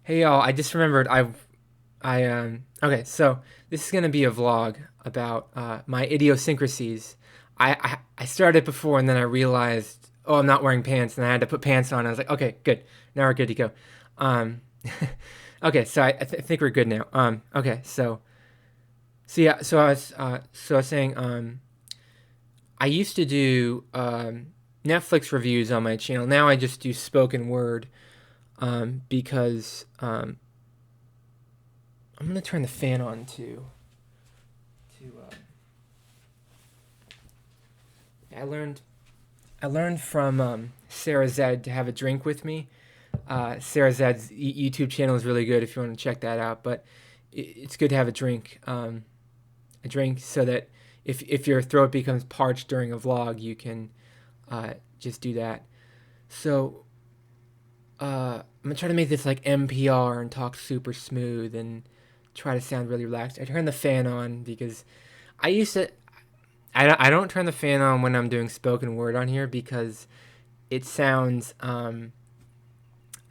Hey y'all, I just remembered okay, so this is gonna be a vlog about my idiosyncrasies. I started before and then I realized, oh, I'm not wearing pants, and I had to put pants on. I was like, okay, good. Now we're good to go. Um, okay, so I think we're good now. Okay, so yeah, so I was saying, I used to do Netflix reviews on my channel. Now I just do spoken word, because I'm gonna turn the fan on too. To I learned from Sarah Zed to have a drink with me. Sarah Zed's YouTube channel is really good if you want to check that out. But it's good to have a drink so that if your throat becomes parched during a vlog, you can just do that. So I'm gonna try to make this like NPR and talk super smooth and try to sound really relaxed. I turn the fan on because I used to. I don't turn the fan on when I'm doing spoken word on here because it sounds. I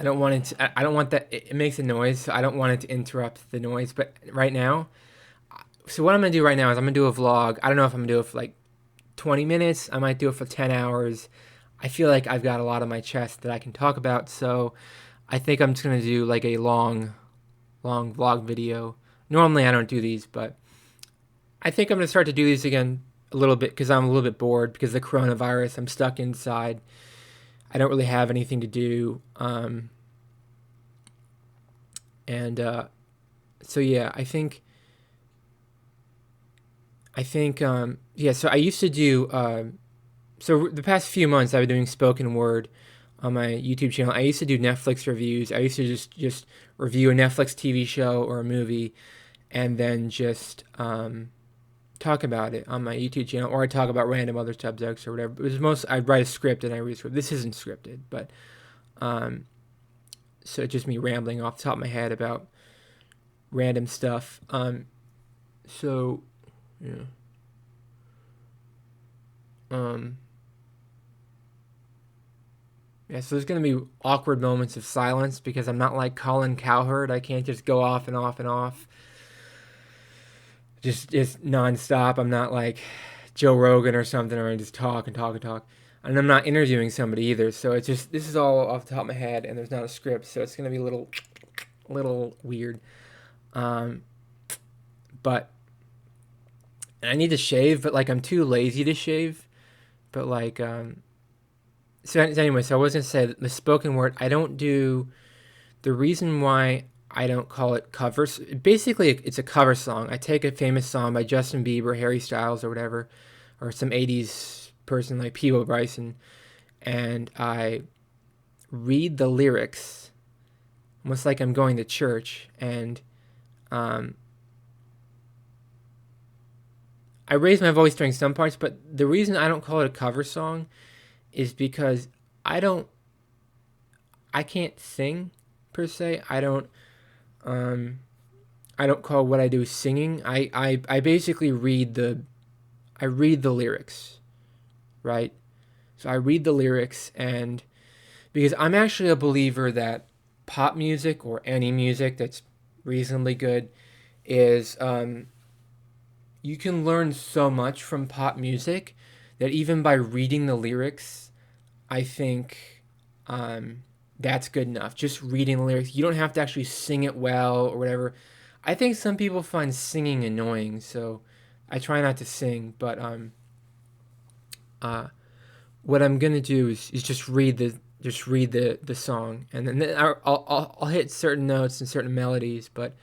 don't want it. I don't want that. It makes a noise, so I don't want it to interrupt the noise. But right now, so what I'm gonna do right now is I'm gonna do a vlog. I don't know if I'm gonna do it for like 20 minutes. I might do it for 10 hours. I feel like I've got a lot on my chest that I can talk about, so I think I'm just gonna do like a long vlog video. Normally I don't do these, but I think I'm gonna start to do these again a little bit because I'm a little bit bored because of the coronavirus. I'm stuck inside. I don't really have anything to do. And so yeah, yeah. So I used to do. So the past few months I've been doing spoken word on my YouTube channel. I used to do Netflix reviews. I used to just review a Netflix TV show or a movie, and then just talk about it on my YouTube channel, or I talk about random other subjects or whatever. It was most I write a script and I read a script. This isn't scripted, but um, so it's just me rambling off the top of my head about random stuff. So yeah, um, yeah. So there's gonna be awkward moments of silence because I'm not like Colin Cowherd. I can't just go off and off and off, just nonstop. I'm not like Joe Rogan or something, or I just talk and talk and talk. And I'm not interviewing somebody either, so it's just this is all off the top of my head, and there's not a script, so it's gonna be a little weird. Um, but I need to shave, but like I'm too lazy to shave. But like, so anyway, so I was gonna say that the spoken word I don't do. The reason why I don't call it covers, basically it's a cover song. I take a famous song by Justin Bieber, Harry Styles, or whatever, or some '80s person like Peebo Bryson, and I read the lyrics almost like I'm going to church, and um, I raise my voice during some parts. But the reason I don't call it a cover song is because I don't, I can't sing per se. Um, I don't call what I do singing. I basically read the lyrics, right? So I read the lyrics, and because I'm actually a believer that pop music or any music that's reasonably good is you can learn so much from pop music that even by reading the lyrics, I think that's good enough. Just reading the lyrics, you don't have to actually sing it well or whatever. I think some people find singing annoying, so I try not to sing. But uh, what I'm gonna do is just read the song, and then I'll hit certain notes and certain melodies. But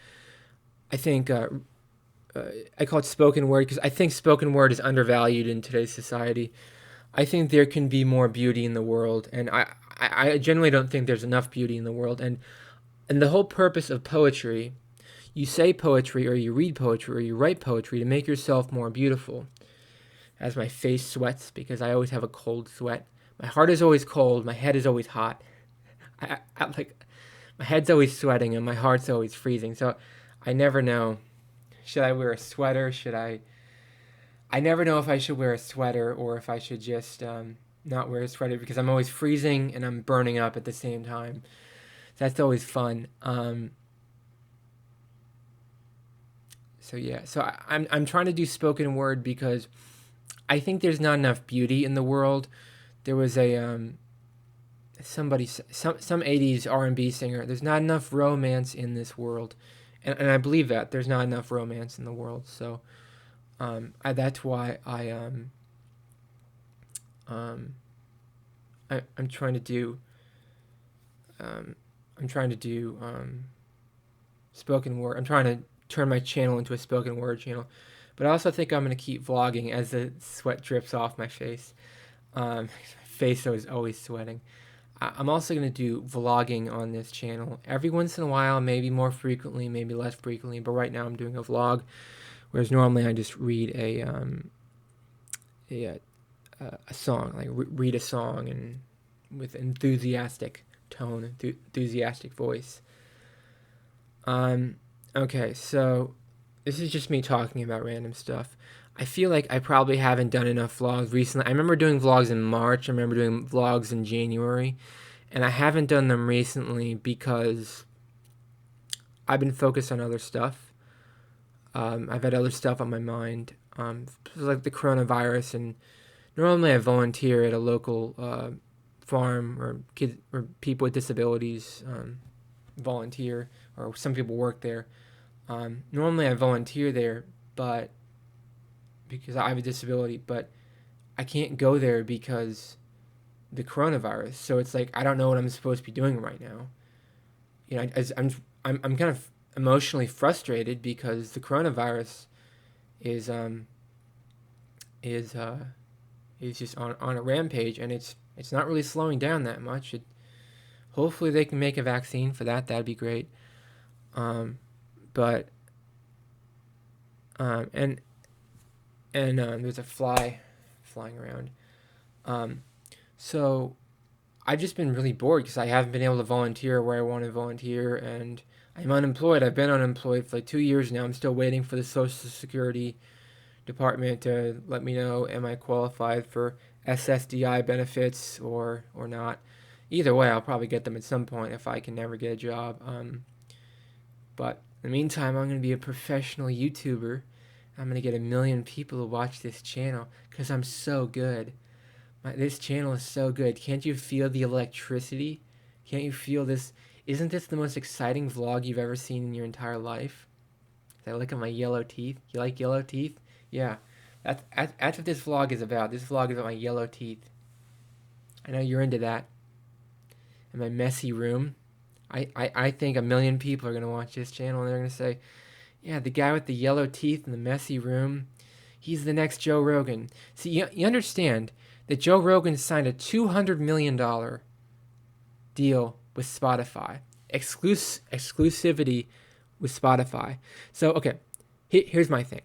I think I call it spoken word because I think spoken word is undervalued in today's society. I think there can be more beauty in the world, and I generally don't think there's enough beauty in the world. And the whole purpose of poetry, you say poetry or you read poetry or you write poetry to make yourself more beautiful. As my face sweats because I always have a cold sweat. My heart is always cold. My head is always hot. Like my head's always sweating and my heart's always freezing. So I never know. Should I wear a sweater? Should I? I never know if I should wear a sweater or if I should just not wear a sweater because I'm always freezing and I'm burning up at the same time. That's always fun. So yeah, so I'm trying to do spoken word because I think there's not enough beauty in the world. There was a some 80s R&B singer. There's not enough romance in this world, and I believe that there's not enough romance in the world. So that's why um, I'm trying to do um, I'm trying to do spoken word. I'm trying to turn my channel into a spoken word channel, but I also think I'm gonna keep vlogging as the sweat drips off my face. My face is always sweating. I'm also going to do vlogging on this channel every once in a while, maybe more frequently, maybe less frequently, but right now I'm doing a vlog, whereas normally I just read a, a song, like read a song and with enthusiastic tone, enthusiastic voice. Okay, so this is just me talking about random stuff. I feel like I probably haven't done enough vlogs recently. I remember doing vlogs in March. I remember doing vlogs in January. And I haven't done them recently because I've been focused on other stuff. I've had other stuff on my mind, like the coronavirus. And normally I volunteer at a local farm, or kids or people with disabilities volunteer, or some people work there. Normally I volunteer there, but because I have a disability, but I can't go there because the coronavirus. So it's like I don't know what I'm supposed to be doing right now. You know, I'm kind of emotionally frustrated because the coronavirus is is uh is just on a rampage, and it's not really slowing down that much. Hopefully they can make a vaccine for that. That'd be great. But and there's a fly flying around. So I've just been really bored because I haven't been able to volunteer where I want to volunteer, and I'm unemployed. I've been unemployed for like 2 years now. I'm still waiting for the Social Security department to let me know, am I qualified for SSDI benefits or not. Either way, I'll probably get them at some point if I can never get a job. But in the meantime, I'm going to be a professional YouTuber. I'm going to get 1 million people to watch this channel because I'm so good. This channel is so good. Can't you feel the electricity? Can't you feel this? Isn't this the most exciting vlog you've ever seen in your entire life? I look at my yellow teeth. You like yellow teeth? Yeah. That's what this vlog is about. This vlog is about my yellow teeth. I know you're into that. And my messy room. I think 1 million people are going to watch this channel and they're going to say, yeah, the guy with the yellow teeth and the messy room, he's the next Joe Rogan. See, you understand that Joe Rogan signed a $200 million deal with Spotify. Exclusivity with Spotify. So, okay, here's my thing.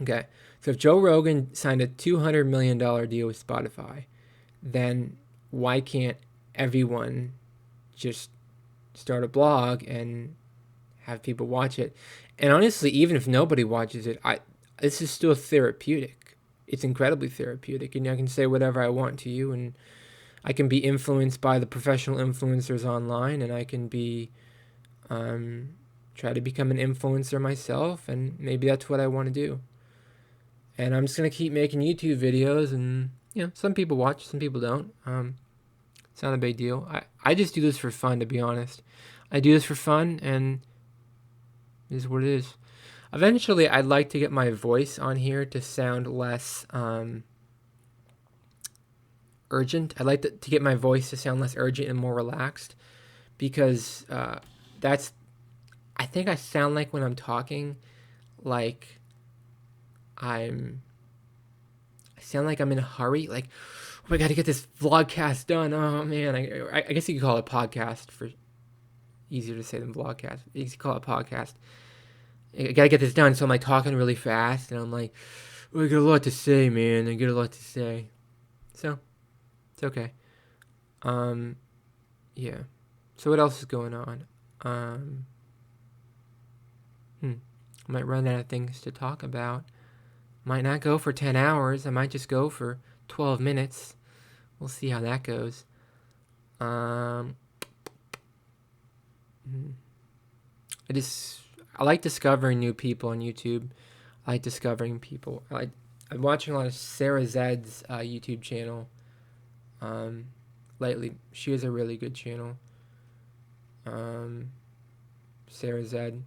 Okay, so if Joe Rogan signed a $200 million deal with Spotify, then why can't everyone just start a blog and have people watch it? And honestly, even if nobody watches it, this is still therapeutic. It's incredibly therapeutic, and I can say whatever I want to you, and I can be influenced by the professional influencers online, and I can be try to become an influencer myself, and maybe that's what I want to do. And I'm just gonna keep making YouTube videos, and some people watch, some people don't. It's not a big deal. I just do this for fun, to be honest. I do this for fun, and it is what it is. Eventually, I'd like to get my voice on here to sound less urgent. I'd like to get my voice to sound less urgent and more relaxed, because I think I sound like when I'm talking, like I sound like I'm in a hurry. Like, oh, I got to get this vlogcast done. Oh man, I guess you could call it a podcast, for easier to say than vlogcast. You could call it a podcast. I gotta get this done, so I'm like talking really fast, and I'm like, oh, I got a lot to say, man. I got a lot to say. So, it's okay. Yeah. So what else is going on? I might run out of things to talk about. Might not go for 10 hours. I might just go for 12 minutes. We'll see how that goes. I just I like discovering new people on YouTube. I like discovering people. I'm watching a lot of Sarah Zed's YouTube channel lately. She has a really good channel. Sarah Zed.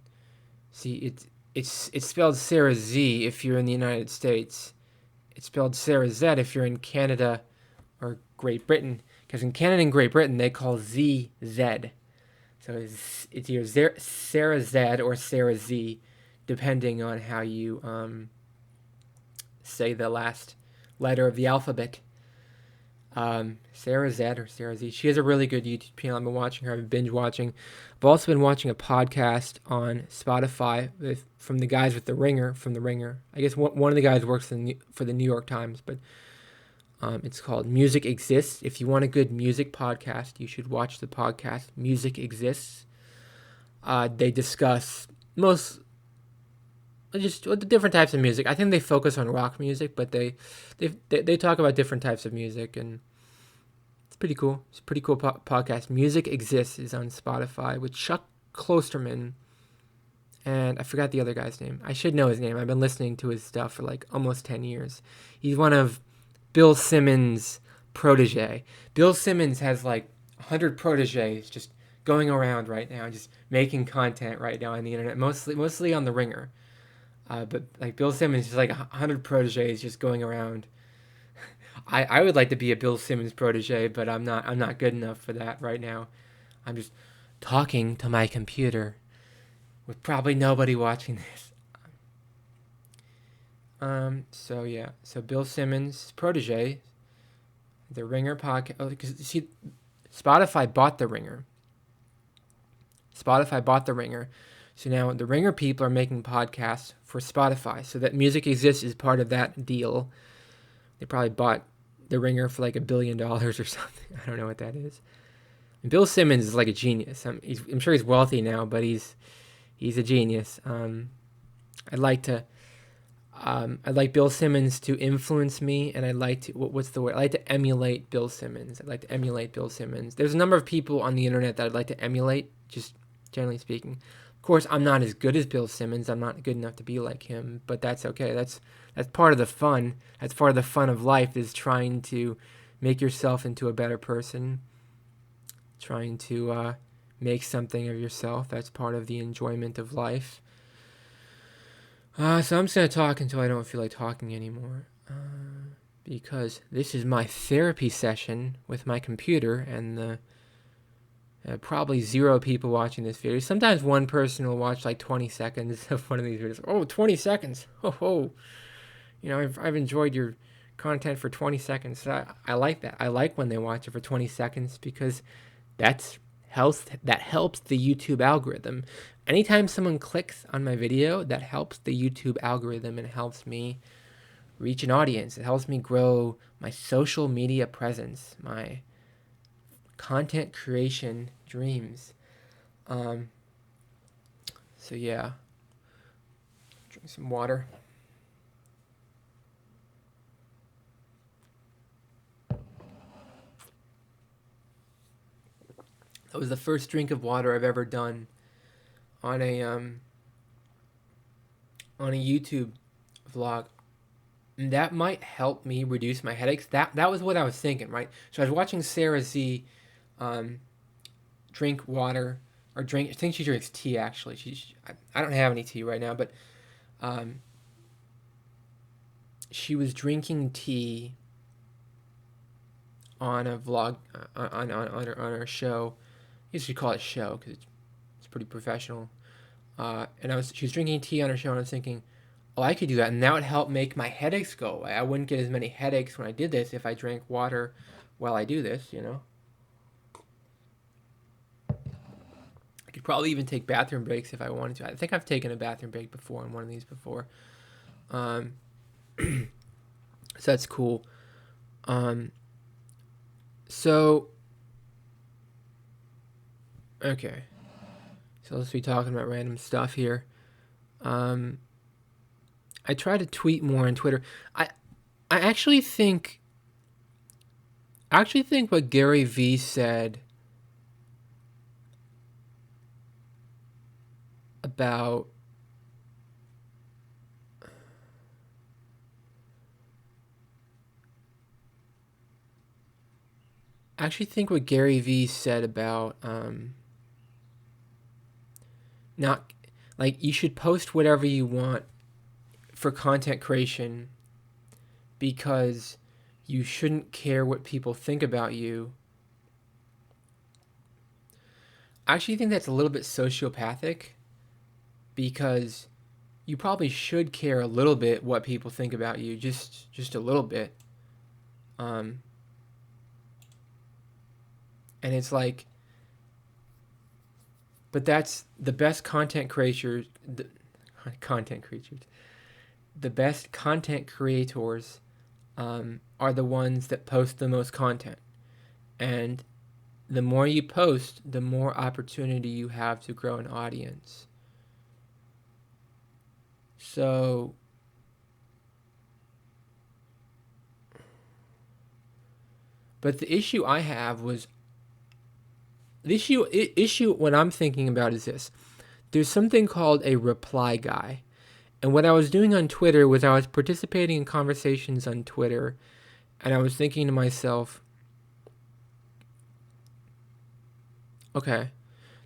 See, it's spelled Sarah Z if you're in the United States. It's spelled Sarah Z if you're in Canada or Great Britain. Because in Canada and Great Britain, they call Z Z. So it's either Sarah Z or Sarah Z, depending on how you say the last letter of the alphabet. Sarah Z or Sarah Z. She has a really good YouTube channel. I've been watching her. I've been binge watching. I've also been watching a podcast on Spotify from the guys with The Ringer. From The Ringer, I guess one of the guys works for the New York Times, but it's called Music Exists. If you want a good music podcast, you should watch the podcast Music Exists. They discuss just the different types of music. I think they focus on rock music, but they talk about different types of music, and it's pretty cool. It's a pretty cool podcast. Music Exists is on Spotify with Chuck Klosterman, and I forgot the other guy's name. I should know his name. I've been listening to his stuff for like almost 10 years. He's one of Bill Simmons' protege. Bill Simmons has like 100 proteges just going around right now, just making content right now on the internet, mostly on The Ringer. But like Bill Simmons is like 100 proteges just going around. I would like to be a Bill Simmons protege, but I'm not good enough for that right now. I'm just talking to my computer with probably nobody watching this. So yeah. So Bill Simmons' protege, The Ringer podcast. Oh, because see, Spotify bought The Ringer. So now the Ringer people are making podcasts for Spotify. So that Music Exists is part of that deal. They probably bought The Ringer for like $1 billion or something. I don't know what that is. And Bill Simmons is like a genius. I'm sure he's wealthy now, but he's a genius. I'd like Bill Simmons to influence me, and I'd like to what's the word? I like to emulate Bill Simmons. There's a number of people on the internet that I'd like to emulate, just generally speaking. Of course, I'm not as good as Bill Simmons. I'm not good enough to be like him, but that's okay. That's part of the fun. That's part of the fun of life, is trying to make yourself into a better person, trying to make something of yourself. That's part of the enjoyment of life. So I'm just going to talk until I don't feel like talking anymore, because this is my therapy session with my computer, and the probably 0 people watching this video. Sometimes one person will watch like 20 seconds of one of these videos. Oh, 20 seconds. Oh. I've enjoyed your content for 20 seconds. So I like that. I like when they watch it for 20 seconds, because that helps the YouTube algorithm. Anytime someone clicks on my video, that helps the YouTube algorithm and helps me reach an audience. It helps me grow my social media presence, my content creation dreams. So yeah, drink some water. That was the first drink of water I've ever done on a YouTube vlog. And that might help me reduce my headaches. That was what I was thinking, right? So I was watching Sarah Z drink water, or drink. I think she drinks tea, actually. I don't have any tea right now, but she was drinking tea on a vlog, on her show. I guess you call it show, because it's pretty professional. And she was drinking tea on her show, and I was thinking, oh, I could do that, and that would help make my headaches go away. I wouldn't get as many headaches when I did this if I drank water while I do this, I could probably even take bathroom breaks if I wanted to. I think I've taken a bathroom break before on one of these before. So that's cool. Okay. So let's be talking about random stuff here. I try to tweet more on Twitter. I actually think what Gary Vee said about I actually think what Gary Vee said about not like you should post whatever you want for content creation because you shouldn't care what people think about you. I actually think that's a little bit sociopathic because you probably should care a little bit what people think about you, just a little bit. And it's like, but that's the best content creators. The best content creators are the ones that post the most content, and the more you post, the more opportunity you have to grow an audience. So but the issue I have was the issue what I'm thinking about is this. There's something called a reply guy. And what I was doing on Twitter was I was participating in conversations on Twitter, and I was thinking to myself, okay,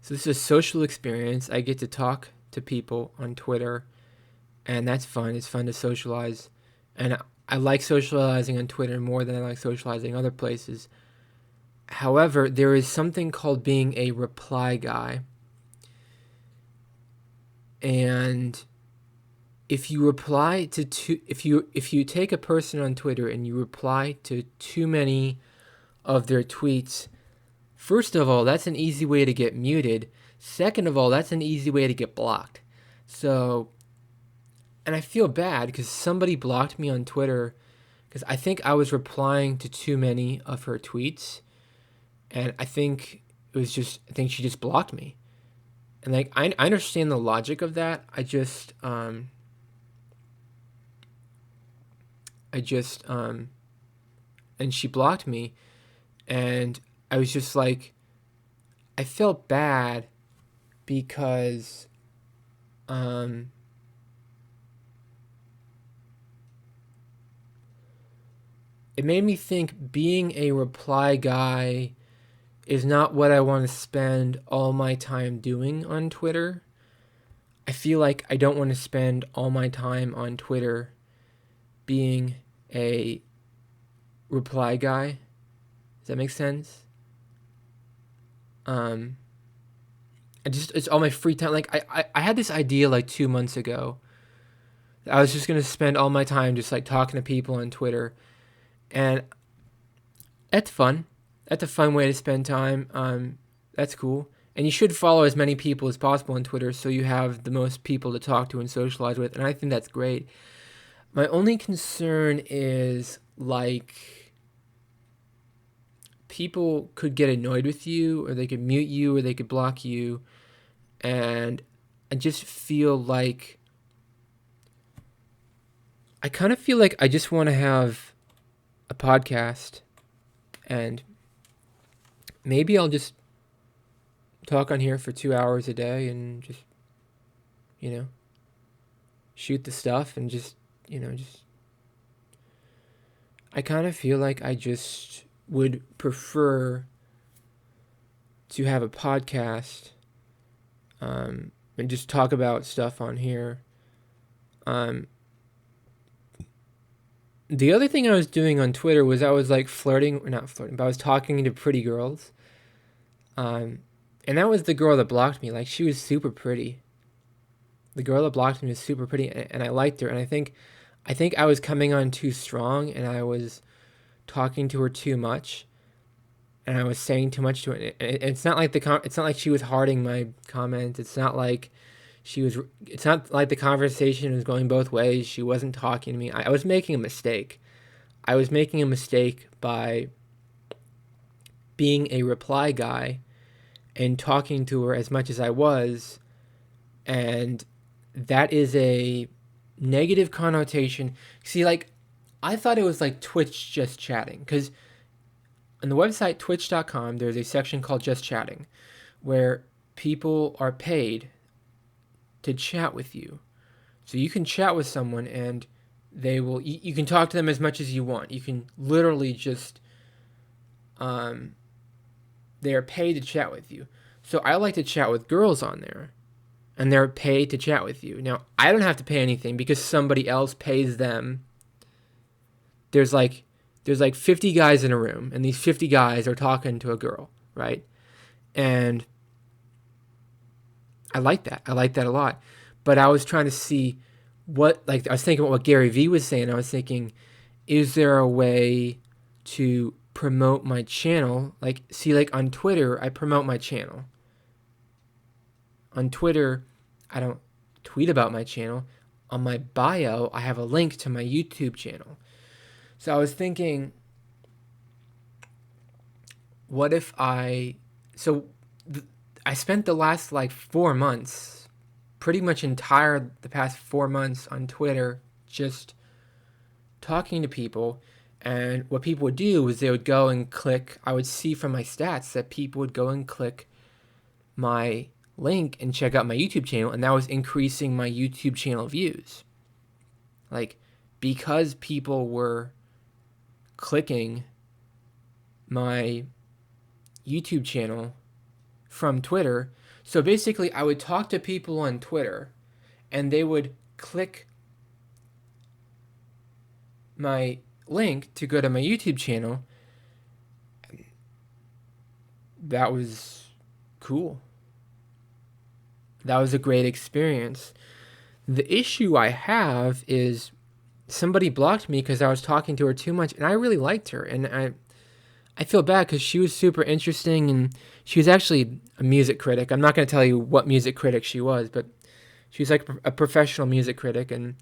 so this is a social experience. I get to talk to people on Twitter, and that's fun. It's fun to socialize. And I like socializing on Twitter more than I like socializing other places. However, there is something called being a reply guy. And if you reply to if you take a person on Twitter and you reply to too many of their tweets, first of all, that's an easy way to get muted. Second of all, that's an easy way to get blocked. So, and I feel bad because somebody blocked me on Twitter because I think I was replying to too many of her tweets, and I think she just blocked me. And like I understand the logic of that. And she blocked me, and I was just like, I felt bad because it made me think being a reply guy is not what I want to spend all my time doing on Twitter. I feel like I don't want to spend all my time on Twitter being a reply guy. Does that make sense? It's all my free time. Like I had this idea like 2 months ago. I was just gonna spend all my time just like talking to people on Twitter, and that's fun. That's a fun way to spend time. That's cool. And you should follow as many people as possible on Twitter so you have the most people to talk to and socialize with. And I think that's great. My only concern is like people could get annoyed with you, or they could mute you, or they could block you. And I just feel like I kind of feel like I just want to have a podcast, and maybe I'll just talk on here for 2 hours a day and just, shoot the stuff and just I kind of feel like I just would prefer to have a podcast and just talk about stuff on here. The other thing I was doing on Twitter was I was like not flirting, but I was talking to pretty girls. And that was the girl that blocked me. Like, she was super pretty. The girl that blocked me was super pretty, and I liked her. And I think I was coming on too strong, and I was talking to her too much, and I was saying too much to her. And it's not like it's not like she was hearting my comments. It's not like the conversation was going both ways. She wasn't talking to me. I was making a mistake. I was making a mistake by being a reply guy and talking to her as much as I was, and that is a negative connotation. See, like, I thought it was like Twitch just chatting, because on the website twitch.com there's a section called just chatting where people are paid to chat with you. So you can chat with someone and they will, you can talk to them as much as you want. You can literally just, they are paid to chat with you. So I like to chat with girls on there, and they're paid to chat with you. Now, I don't have to pay anything because somebody else pays them. There's like 50 guys in a room, and these 50 guys are talking to a girl, right? And I like that. I like that a lot. But I was trying to see I was thinking about what Gary Vee was saying. I was thinking, is there a way to promote my channel? Like on Twitter, I promote my channel. On Twitter, I don't tweet about my channel. On my bio, I have a link to my YouTube channel. So I was thinking, what if I spent the last 4 months, pretty much the past 4 months on Twitter, just talking to people. And what people would do is they would go and click, I would see from my stats that people would go and click my link and check out my YouTube channel, and that was increasing my YouTube channel views. Because people were clicking my YouTube channel from Twitter. So basically, I would talk to people on Twitter, and they would click my link to go to my YouTube channel. That was cool. That was a great experience. The issue I have is somebody blocked me because I was talking to her too much, and I really liked her, and I feel bad because she was super interesting, and she was actually a music critic. I'm not going to tell you what music critic she was, but she was like a professional music critic, and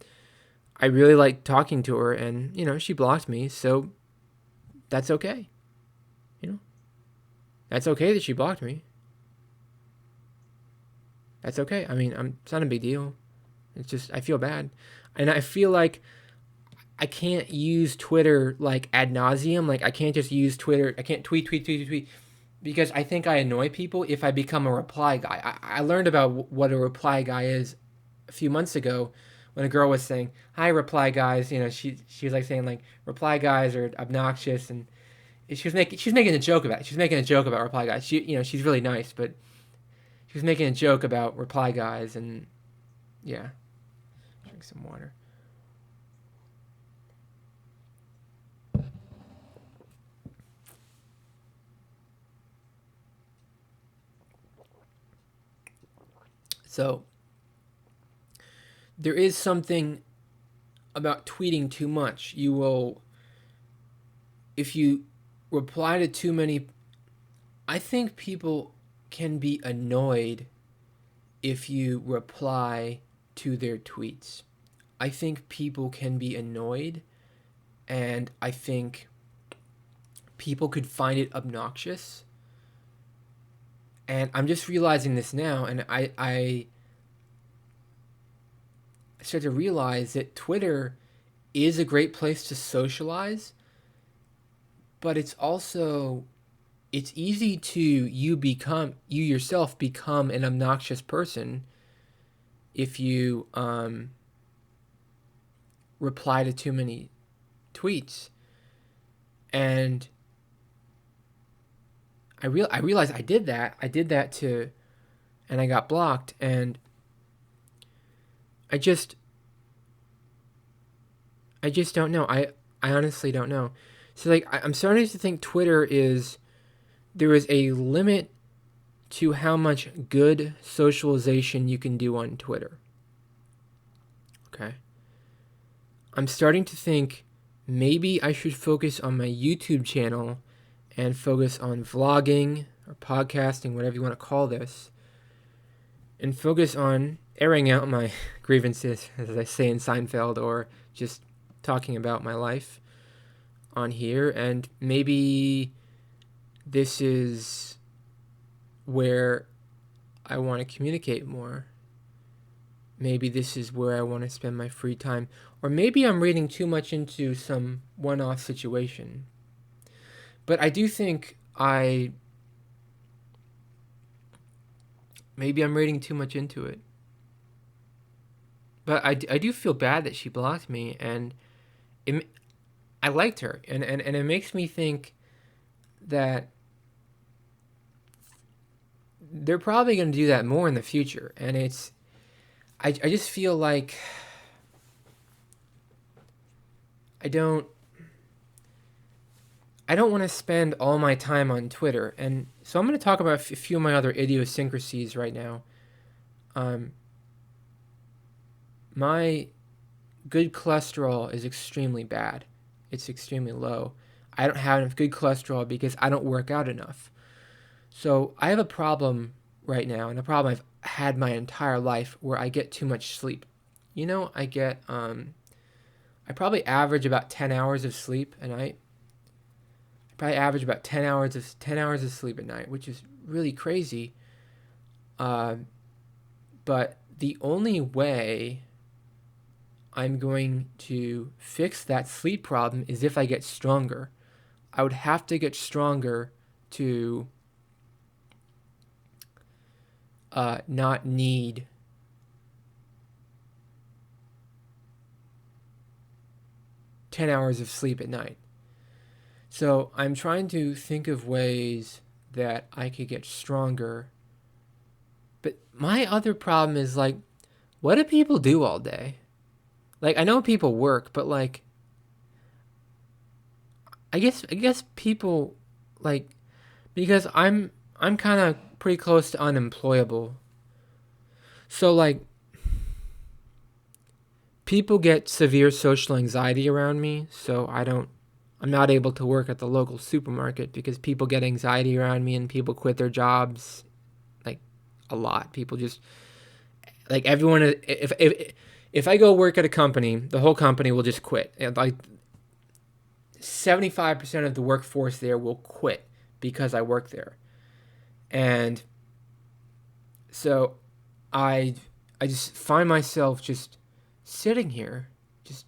I really liked talking to her, and, she blocked me, so that's okay. That's okay that she blocked me. That's okay. I mean, it's not a big deal. It's just, I feel bad. And I feel like I can't use Twitter ad nauseum. I can't just use Twitter. I can't tweet, because I think I annoy people if I become a reply guy. I learned about what a reply guy is a few months ago when a girl was saying, "Hi, reply guys." She was saying reply guys are obnoxious, and she was making a joke about it. She was making a joke about reply guys. She's really nice, but she was making a joke about reply guys, and yeah. Drink some water. So, there is something about tweeting too much. If you reply to too many, I think people can be annoyed if you reply to their tweets. I think people can be annoyed, and I think people could find it obnoxious. And I'm just realizing this now, and I start to realize that Twitter is a great place to socialize, but it's easy to you yourself become an obnoxious person if you reply to too many tweets. And I realized I did that. And I got blocked, and I just don't know. I honestly don't know. So I'm starting to think there is a limit to how much good socialization you can do on Twitter. Okay. I'm starting to think maybe I should focus on my YouTube channel and focus on vlogging or podcasting, whatever you want to call this, and focus on airing out my grievances, as I say in Seinfeld, or just talking about my life on here. And maybe this is where I want to communicate more. Maybe this is where I want to spend my free time. Or maybe I'm reading too much into some one-off situation. But I do think maybe I'm reading too much into it. but I do feel bad that she blocked me, and it, I liked her, and it makes me think that they're probably going to do that more in the future. And I just feel like I don't want to spend all my time on Twitter. And so I'm going to talk about a few of my other idiosyncrasies right now. My good cholesterol is extremely bad. It's extremely low. I don't have enough good cholesterol because I don't work out enough. So I have a problem right now, and a problem I've had my entire life, where I get too much sleep. I probably average about 10 hours of sleep a night. I probably average about 10 hours of sleep at night, which is really crazy. But the only way I'm going to fix that sleep problem is if I get stronger. I would have to get stronger to not need ten hours of sleep at night. So I'm trying to think of ways that I could get stronger. But my other problem is, like, what do people do all day? Like, I know people work, but like, I guess people, like, because I'm kind of pretty close to unemployable. So like, people get severe social anxiety around me, so I'm not able to work at the local supermarket because people get anxiety around me, and people quit their jobs, like, a lot. People just, like, everyone, if I go work at a company, the whole company will just quit. And like 75% of the workforce there will quit because I work there. And so I just find myself just sitting here, just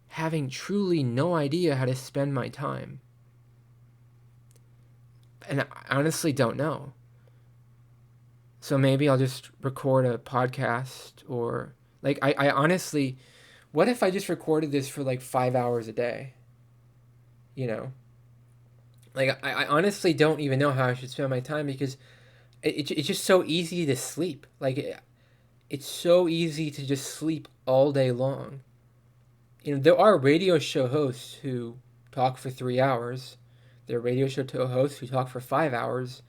having truly no idea how to spend my time. And I honestly don't know. So maybe I'll just record a podcast, or like, I honestly, what if I just recorded this for like 5 hours a day? You know? Like, I honestly don't even know how I should spend my time, because it's just so easy to sleep. Like, it's so easy to just sleep all day long. You know, there are radio show hosts who talk for 3 hours. There are radio show hosts who talk for 5 hours.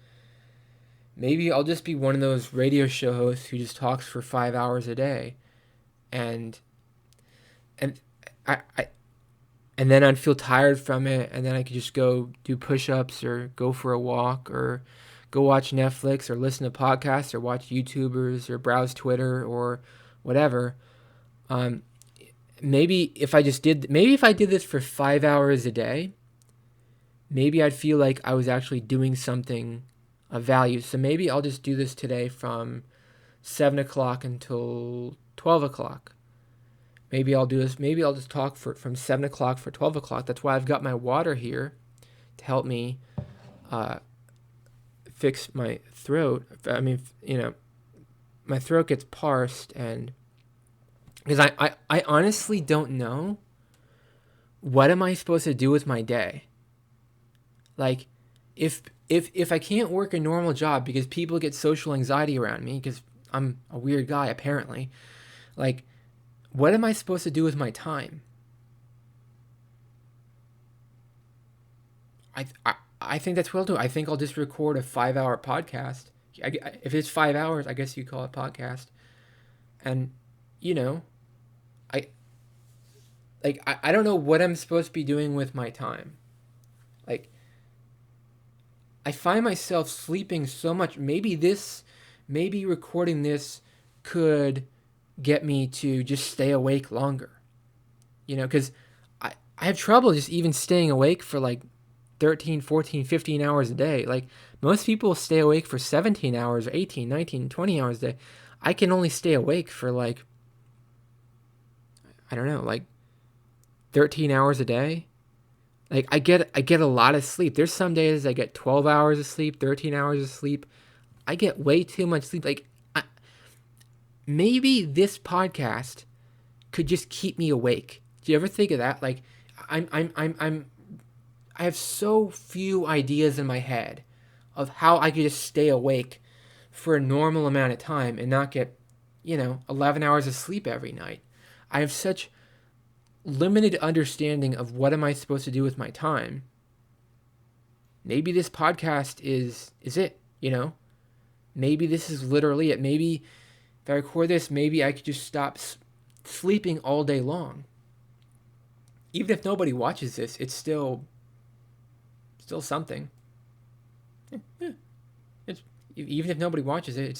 Maybe I'll just be one of those radio show hosts who just talks for 5 hours a day. And I and then I'd feel tired from it, and then I could just go do push-ups, or go for a walk, or go watch Netflix, or listen to podcasts, or watch YouTubers, or browse Twitter, or whatever. Maybe if I did this for 5 hours a day, maybe I'd feel like I was actually doing something of value. So maybe I'll just do this today from 7 o'clock until 12 o'clock. Maybe I'll do this. Maybe I'll just talk from 7 o'clock for 12 o'clock. That's why I've got my water here to help me fix my throat. I mean, my throat gets parsed, and because I honestly don't know, what am I supposed to do with my day? Like, if I can't work a normal job because people get social anxiety around me because I'm a weird guy apparently, like, what am I supposed to do with my time? I think that's what I'll do. I think I'll just record a 5-hour podcast. If it's 5 hours, I guess you call it podcast. And, I don't know what I'm supposed to be doing with my time. Like, I find myself sleeping so much. Maybe recording this could get me to just stay awake longer. Because I have trouble just even staying awake for like 13, 14, 15 hours a day. Like, most people stay awake for 17 hours, or 18, 19, 20 hours a day. I can only stay awake for like, I don't know, like 13 hours a day. Like, I get a lot of sleep. There's some days I get 12 hours of sleep, 13 hours of sleep. I get way too much sleep. Like, maybe this podcast could just keep me awake. Do you ever think of that? Like, I have so few ideas in my head of how I could just stay awake for a normal amount of time and not get, 11 hours of sleep every night. I have such limited understanding of what am I supposed to do with my time. Maybe this podcast is it, Maybe this is literally it. Maybe if I record this, maybe I could just stop sleeping all day long. Even if nobody watches this, it's still something. Even if nobody watches it,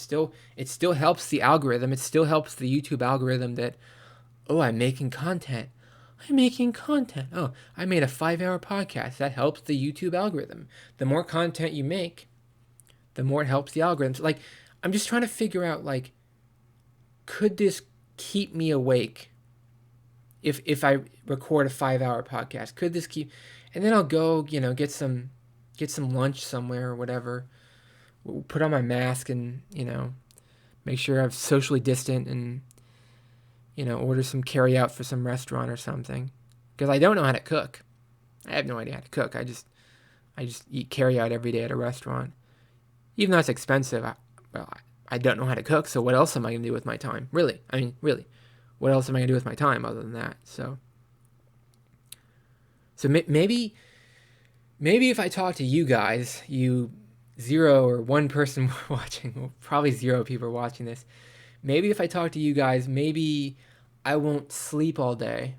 it still helps the algorithm. It still helps the YouTube algorithm that, oh, I'm making content. Oh, I made a 5-hour podcast. That helps the YouTube algorithm. The more content you make, the more it helps the algorithms. Like, I'm just trying to figure out, like, could this keep me awake if I record a 5-hour podcast? Could this keep... And then I'll go, get some lunch somewhere or whatever. Put on my mask and, make sure I'm socially distant and, order some carry out for some restaurant or something. Because I don't know how to cook. I have no idea how to cook. I just eat carry out every day at a restaurant. Even though it's expensive, I don't know how to cook, so what else am I going to do with my time? Really. What else am I going to do with my time other than that? So maybe if I talk to you guys, you 0 or 1 person watching, well, probably 0 people watching this. Maybe if I talk to you guys, maybe I won't sleep all day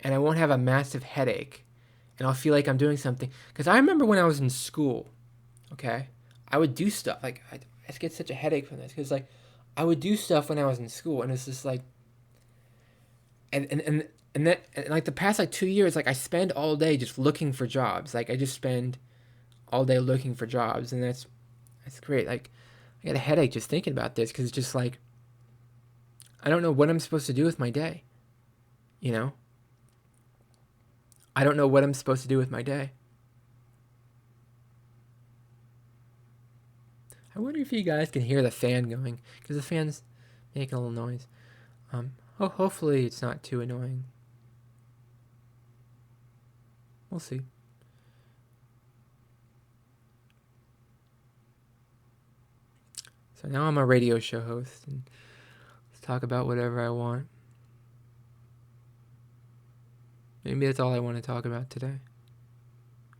and I won't have a massive headache and I'll feel like I'm doing something. Because I remember when I was in school, okay, I would do stuff. Like, I just get such a headache from this because, like, I would do stuff when I was in school and it's just like, and like the past like 2 years, like I spend all day just looking for jobs. Like I just spend all day looking for jobs, and that's great. Like I get a headache just thinking about this because it's just like I don't know what I'm supposed to do with my day. I don't know what I'm supposed to do with my day. I wonder if you guys can hear the fan going because the fan's making a little noise. Hopefully it's not too annoying. We'll see. So now I'm a radio show host and let's talk about whatever I want. Maybe that's all I want to talk about today.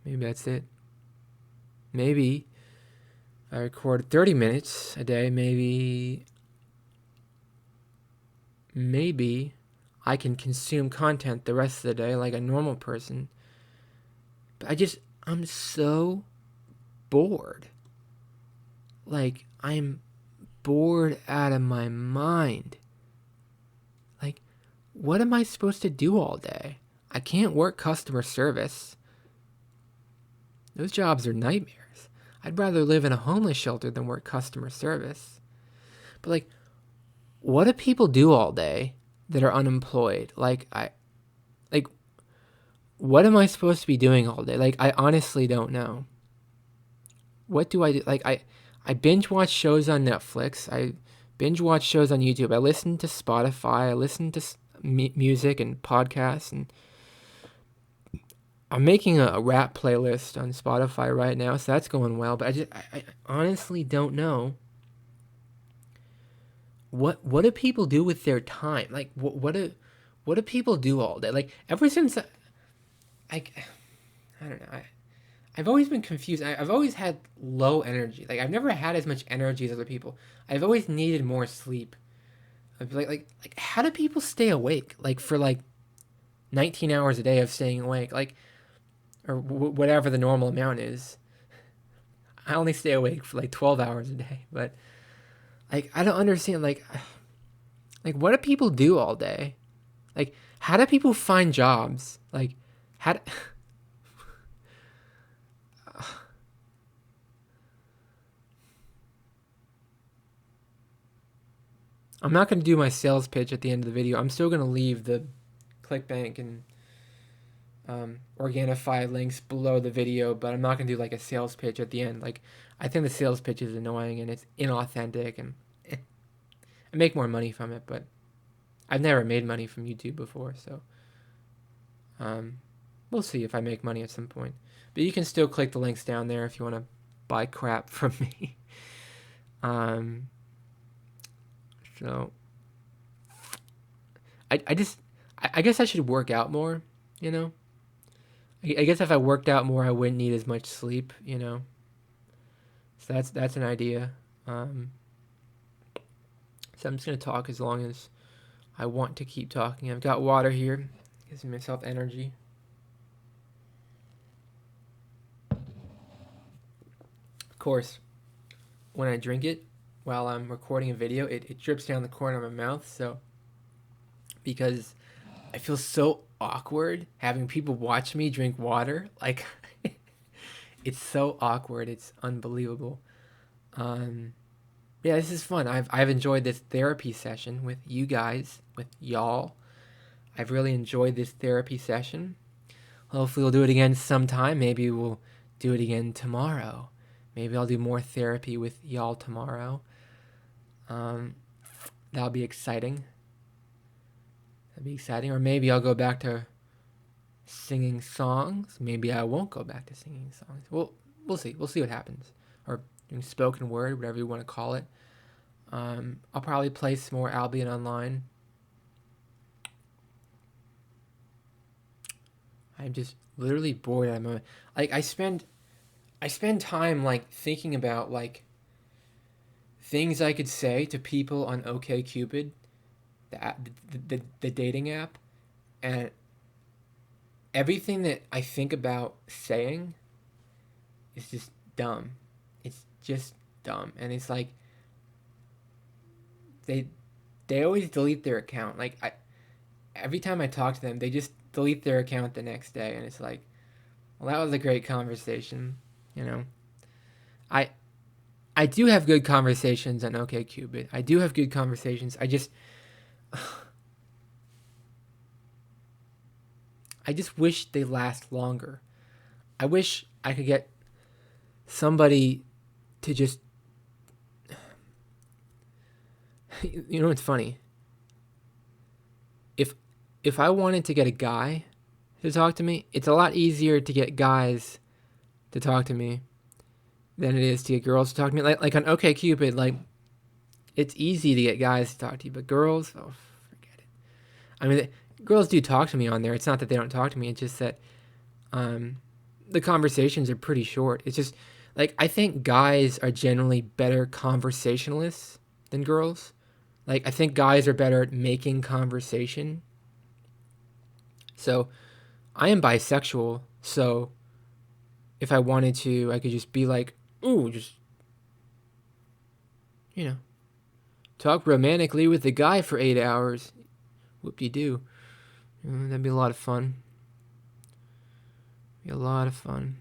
Maybe that's it. Maybe I record 30 minutes a day. Maybe I can consume content the rest of the day like a normal person. But I'm so bored. Like, I'm bored out of my mind. Like, what am I supposed to do all day? I can't work customer service. Those jobs are nightmares. I'd rather live in a homeless shelter than work customer service. But, like, what do people do all day that are unemployed? Like, what am I supposed to be doing all day? Like, I honestly don't know. What do I do? Like, I binge watch shows on Netflix. I binge watch shows on YouTube. I listen to Spotify. I listen to music and podcasts. And I'm making a rap playlist on Spotify right now, so that's going well. But I honestly don't know. What do people do with their time? Like, what do people do all day? Like, ever since I don't know. I've always been confused. I've always had low energy. Like, I've never had as much energy as other people. I've always needed more sleep. Like how do people stay awake? Like, for, 19 hours a day of staying awake? Like, or whatever the normal amount is. I only stay awake for, 12 hours a day. But, I don't understand. Like, what do people do all day? Like, how do people find jobs? Like, how do... I'm not going to do my sales pitch at the end of the video. I'm still going to leave the ClickBank and Organify links below the video, but I'm not going to do a sales pitch at the end. I think the sales pitch is annoying and it's inauthentic, and I make more money from it, but I've never made money from YouTube before, so we'll see if I make money at some point. But you can still click the links down there if you want to buy crap from me. So I guess I should work out more, you know? I guess if I worked out more, I wouldn't need as much sleep, you know? So that's an idea. So I'm just going to talk as long as I want to keep talking. I've got water here. Gives myself energy. Of course, when I drink it while I'm recording a video, it drips down the corner of my mouth, so because I feel so awkward having people watch me drink water. Like, it's so awkward. It's unbelievable. Yeah, this is fun. I've enjoyed this therapy session with you guys, with y'all. I've really enjoyed this therapy session. Hopefully we'll do it again sometime. Maybe we'll do it again tomorrow. Maybe I'll do more therapy with y'all tomorrow. That'll be exciting. Or maybe I'll go back to singing songs. Maybe I won't go back to singing songs. We'll see. We'll see what happens. Or doing spoken word, whatever you want to call it. I'll probably play some more Albion Online. I'm just literally bored at the moment. Like, I spend time like thinking about like things I could say to people on OkCupid, the dating app, and everything that I think about saying is just dumb. It's just dumb, and it's like they always delete their account. Like, every time I talk to them, they just delete their account the next day, and it's like, well, that was a great conversation, you know. I do have good conversations on OkCupid. I do have good conversations. I just wish they last longer. I wish I could get somebody to just, you know what's funny? If I wanted to get a guy to talk to me, it's a lot easier to get guys to talk to me than it is to get girls to talk to me. Like on OkCupid, like, it's easy to get guys to talk to you, but girls, oh, forget it. I mean, girls do talk to me on there. It's not that they don't talk to me. It's just that the conversations are pretty short. It's just, like, I think guys are generally better conversationalists than girls. Like, I think guys are better at making conversation. So, I am bisexual, so if I wanted to, I could just be like, ooh, just, you know, talk romantically with a guy for 8 hours. Whoop-de-doo. That'd be a lot of fun. Be a lot of fun.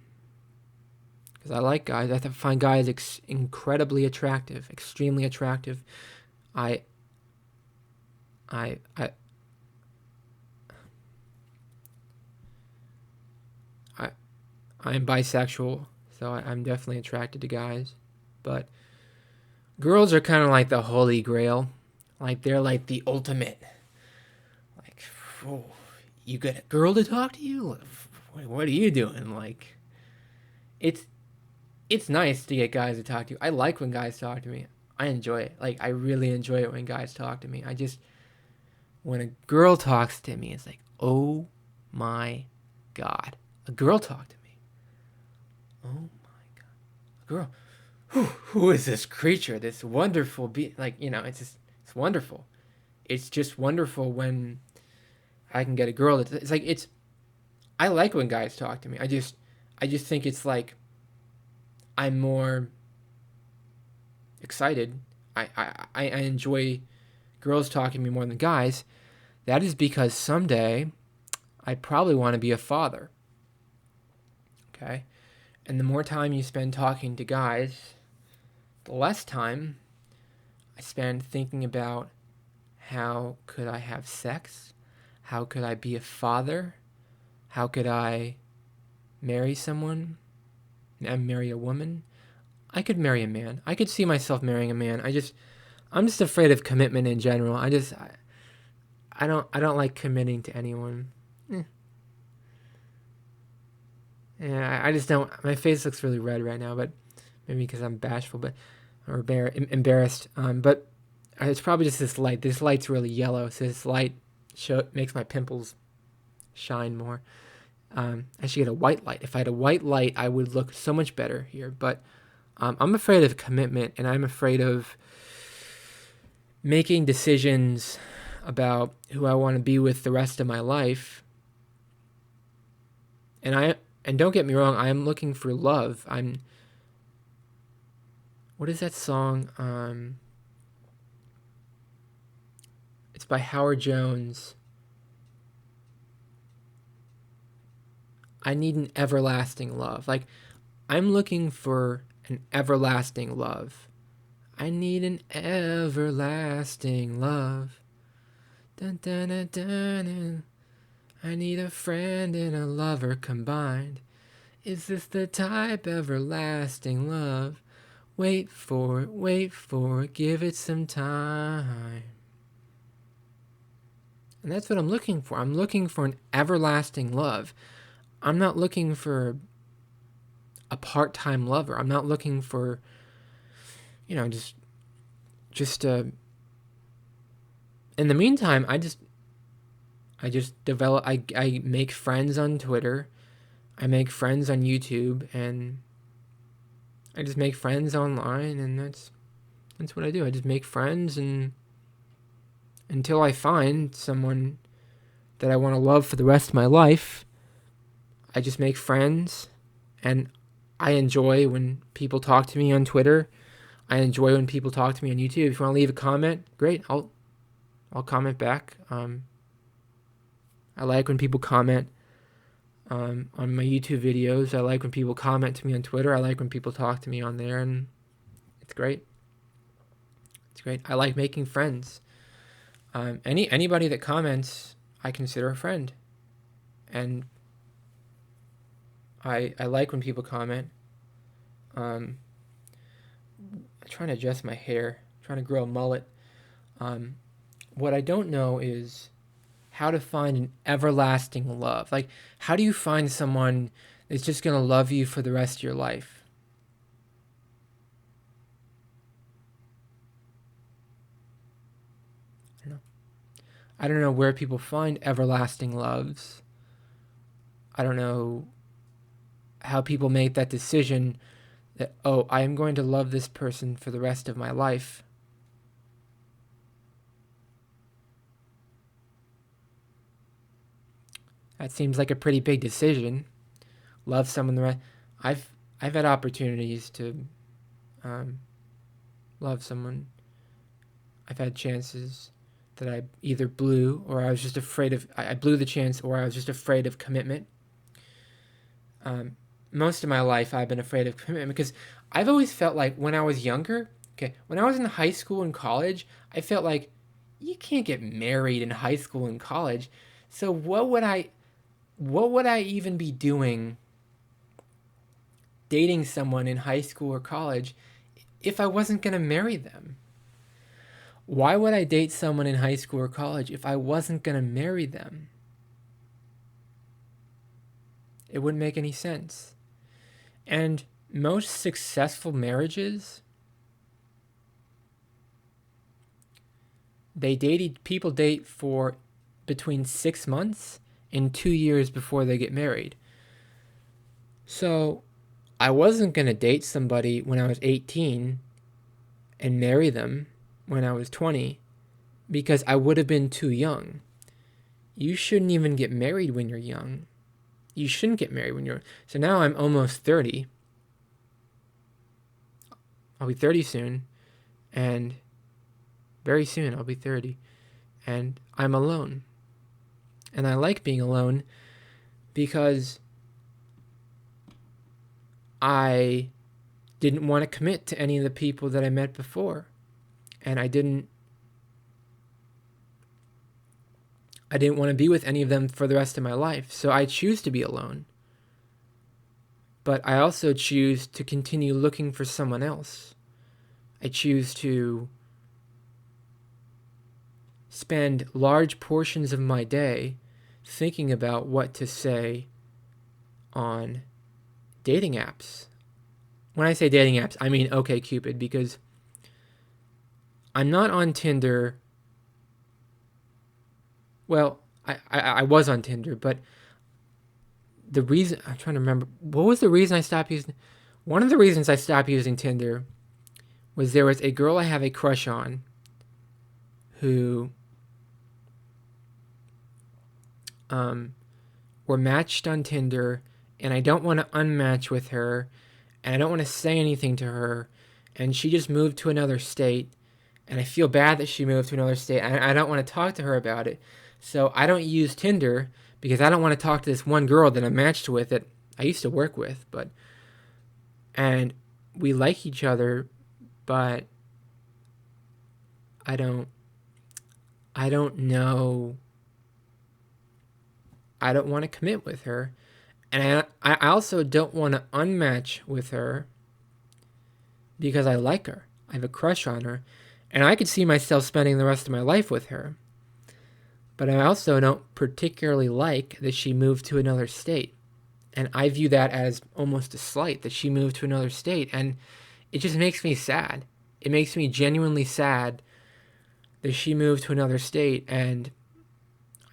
Because I like guys. I find guys incredibly attractive, extremely attractive. I am bisexual, so I'm definitely attracted to guys. But girls are kind of like the holy grail. Like, they're like the ultimate. Like, oh, you get a girl to talk to you? What are you doing? Like, it's nice to get guys to talk to you. I like when guys talk to me. I enjoy it. Like, I really enjoy it when guys talk to me. When a girl talks to me, it's like, oh my God. A girl talked to me. Oh my God. A girl. Who is this creature? This wonderful being? Like, you know, it's wonderful. It's just wonderful when I can get a girl. It's like, I like when guys talk to me. I just think it's like, I'm more excited. I enjoy girls talking to me more than guys. That is because someday I probably want to be a father. Okay? And the more time you spend talking to guys, the less time I spend thinking about how could I have sex? How could I be a father? How could I marry someone? And marry a woman? I could marry a man. I could see myself marrying a man. I'm just afraid of commitment in general. I don't like committing to anyone. Yeah, I just don't. My face looks really red right now, but maybe because I'm bashful, but or embarrassed. But it's probably just this light. This light's really yellow, so this light makes my pimples shine more. I should get a white light. If I had a white light, I would look so much better here. But I'm afraid of commitment, and I'm afraid of making decisions about who I want to be with the rest of my life. And don't get me wrong, I am looking for love. What is that song? It's by Howard Jones. I need an everlasting love. Like, I'm looking for an everlasting love. I need an everlasting love. Dun, dun, dun, dun, dun. I need a friend and a lover combined. Is this the type everlasting love? Wait for it, give it some time. And that's what I'm looking for. I'm looking for an everlasting love. I'm not looking for a part-time lover. I'm not looking for, just in the meantime, I just develop, I make friends on Twitter. I make friends on YouTube, and I just make friends online, and that's what I do. I just make friends, and until I find someone that I want to love for the rest of my life, I just make friends, and I enjoy when people talk to me on Twitter. I enjoy when people talk to me on YouTube. If you want to leave a comment, great. I'll comment back. I like when people comment on my YouTube videos. I like when people comment to me on Twitter. I like when people talk to me on there, and it's great. It's great. I like making friends. Anybody that comments, I consider a friend, and I like when people comment. I'm trying to adjust my hair. I'm trying to grow a mullet. What I don't know is how to find an everlasting love. Like, how do you find someone that's just going to love you for the rest of your life? I don't know where people find everlasting loves. I don't know how people make that decision that, oh, I am going to love this person for the rest of my life. That seems like a pretty big decision. Love someone the rest. I've had opportunities to love someone. I've had chances that I either blew, or I was just afraid of. I blew the chance, or I was just afraid of commitment. Most of my life, I've been afraid of commitment because I've always felt like when I was younger, when I was in high school and college, I felt like you can't get married in high school and college. So what would I even be doing dating someone in high school or college if I wasn't going to marry them? Why would I date someone in high school or college if I wasn't going to marry them? It wouldn't make any sense. And most successful marriages, people date for between 6 months and 2 years before they get married. So I wasn't going to date somebody when I was 18 and marry them when I was 20 because I would have been too young. You shouldn't even get married when you're young. You shouldn't get married when you're... So now I'm almost 30. I'll be 30 soon. And very soon I'll be 30. And I'm alone. And I like being alone because I didn't want to commit to any of the people that I met before. And I didn't want to be with any of them for the rest of my life. So I choose to be alone. But I also choose to continue looking for someone else. I choose to spend large portions of my day thinking about what to say on dating apps. When I say dating apps, I mean OkCupid, because I'm not on Tinder. Well, I was on Tinder, but the reason, I'm trying to remember, what was the reason I stopped using? One of the reasons I stopped using Tinder was there was a girl I have a crush on who were matched on Tinder, and I don't want to unmatch with her, and I don't want to say anything to her, and she just moved to another state, and I feel bad that she moved to another state. I don't want to talk to her about it, so I don't use Tinder because I don't want to talk to this one girl that I'm matched with that I used to work with, and we like each other, but I don't know. I don't want to commit with her. And I also don't want to unmatch with her because I like her. I have a crush on her. And I could see myself spending the rest of my life with her. But I also don't particularly like that she moved to another state. And I view that as almost a slight, that she moved to another state. And it just makes me sad. It makes me genuinely sad that she moved to another state, and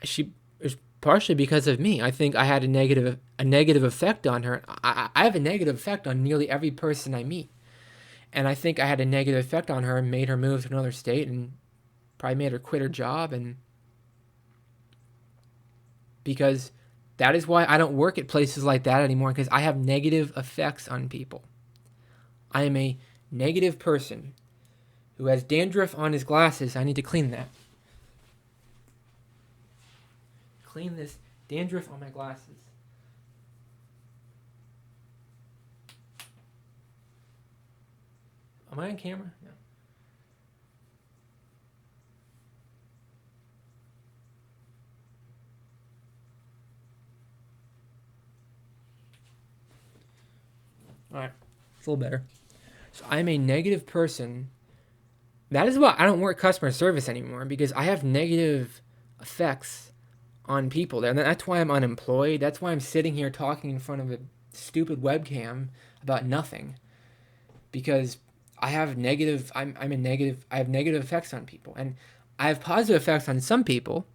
she was partially because of me. I think I had a negative effect on her. I have a negative effect on nearly every person I meet, and I think I had a negative effect on her and made her move to another state, and probably made her quit her job. And because that is why I don't work at places like that anymore, because I have negative effects on people. I am a negative person who has dandruff on his glasses. I need to clean that. Clean this dandruff on my glasses. Am I on camera? No. All right. It's a little better. So I'm a negative person. That is why I don't work customer service anymore, because I have negative effects on people there. And that's why I'm unemployed. That's why I'm sitting here talking in front of a stupid webcam about nothing. Because I have negative I have negative effects on people. And I have positive effects on some people,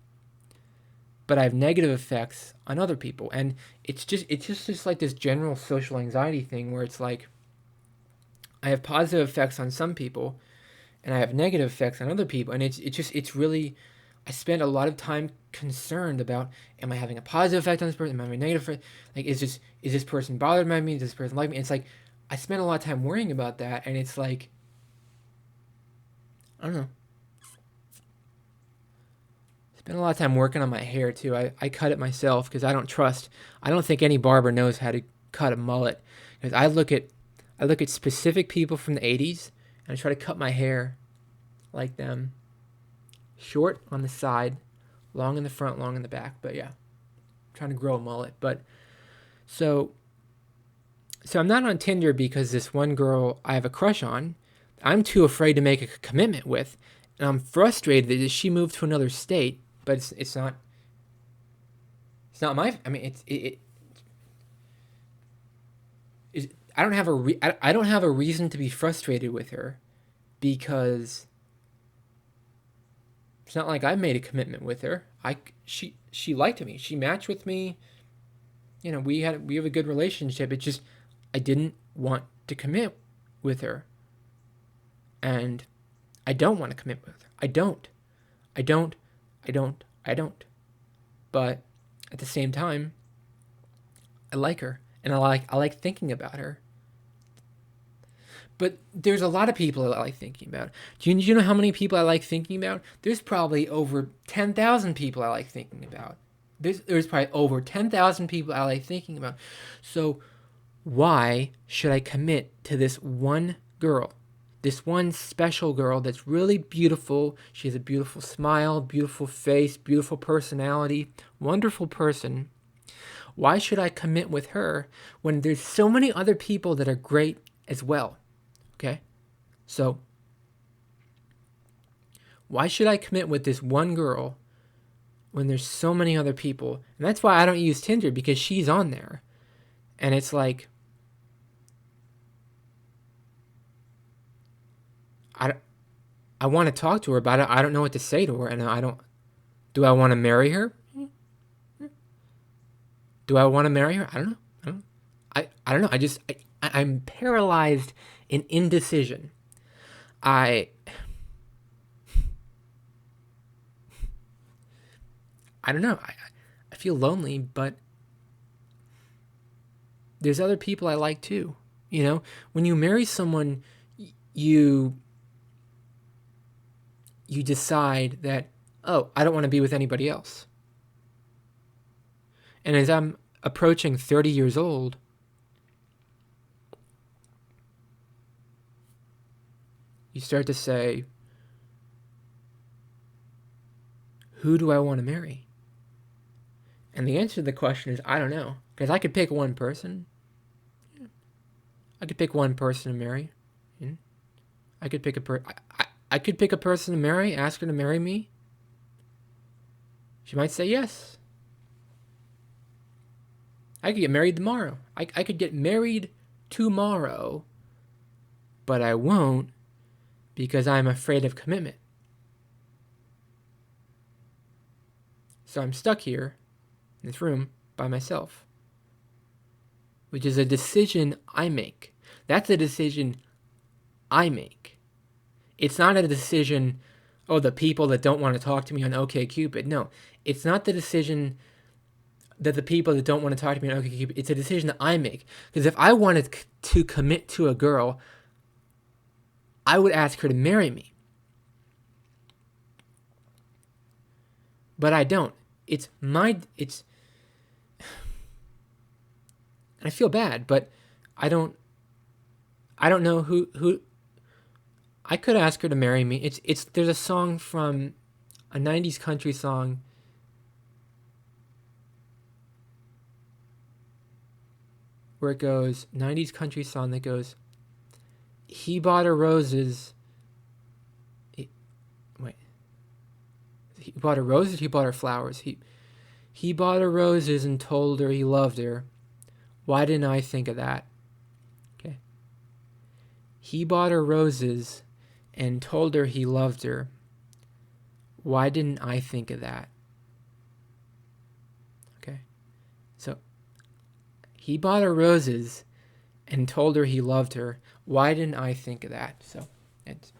but I have negative effects on other people. And it's just like this general social anxiety thing where it's like I have positive effects on some people and I have negative effects on other people. And it's really, I spend a lot of time concerned about, am I having a positive effect on this person? Am I having a negative effect? Like, is this person bothered by me? Does this person like me? And it's like, I spend a lot of time worrying about that. And it's like, I don't know. Spend a lot of time working on my hair too. I cut it myself because I don't think any barber knows how to cut a mullet. Because I look at specific people from the 80s and I try to cut my hair like them. Short on the side, long in the front, long in the back. But yeah, I'm trying to grow a mullet. But so I'm not on Tinder because this one girl I have a crush on, I'm too afraid to make a commitment with. And I'm frustrated that she moved to another state, but it's not my, I mean, I don't have a reason to be frustrated with her, because it's not like I made a commitment with her. She liked me. She matched with me. You know, we have a good relationship. It's just I didn't want to commit with her. And I don't want to commit with her. I don't. But at the same time, I like her, and I like thinking about her. But there's a lot of people I like thinking about. Do you know how many people I like thinking about? There's probably over 10,000 people I like thinking about. There's probably over 10,000 people I like thinking about. So why should I commit to this one girl? This one special girl that's really beautiful. She has a beautiful smile, beautiful face, beautiful personality, wonderful person. Why should I commit with her when there's so many other people that are great as well? Okay? So Why should I commit with this one girl when there's so many other people? And that's why I don't use Tinder, because she's on there. And it's like, I want to talk to her, but I don't know what to say to her. And do I want to marry her? Do I want to marry her? I don't know. I don't know. I'm paralyzed in indecision. I don't know. I feel lonely, but there's other people I like too. You know, when you marry someone, you decide that, oh, I don't want to be with anybody else. And as I'm approaching 30 years old, you start to say, who do I want to marry? And the answer to the question is, I don't know. Because I could pick one person. I could pick one person to marry. I could pick I could pick a person to marry, ask her to marry me. She might say yes. I could get married tomorrow. I could get married tomorrow, but I won't, because I'm afraid of commitment. So I'm stuck here in this room by myself, which is a decision I make. That's a decision I make. It's not a decision, oh, the people that don't want to talk to me on OkCupid. No, it's not the decision that the people that don't want to talk to me on OkCupid. It's a decision that I make. Because if I wanted to commit to a girl, I would ask her to marry me. But I don't. And I feel bad, but I don't know who I could ask her to marry me. There's a song from a 90s country song where it goes, 90s country song that goes, he bought her roses. He bought her roses, he bought her flowers. He bought her roses and told her he loved her. Why didn't I think of that? Okay. He bought her roses and told her he loved her. Why didn't I think of that? Okay. So, he bought her roses and told her he loved her. Why didn't I think of that? So, it's...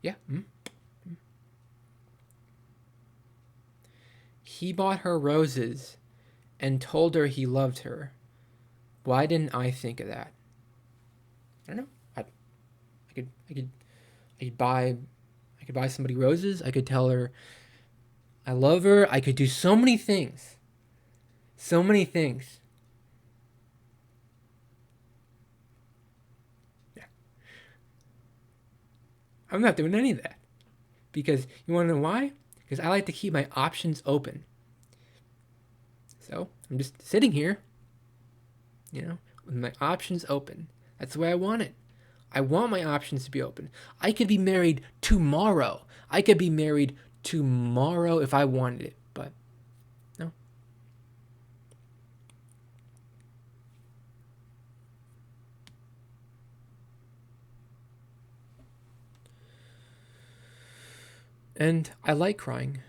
Yeah. He bought her roses and told her he loved her. Why didn't I think of that? I don't know. I could buy somebody roses. I could tell her I love her. I could do so many things. So many things. Yeah. I'm not doing any of that. Because you want to know why? Because I like to keep my options open. So I'm just sitting here, with my options open. That's the way I want it. I want my options to be open. I could be married tomorrow. If I wanted it, but no. And I like crying.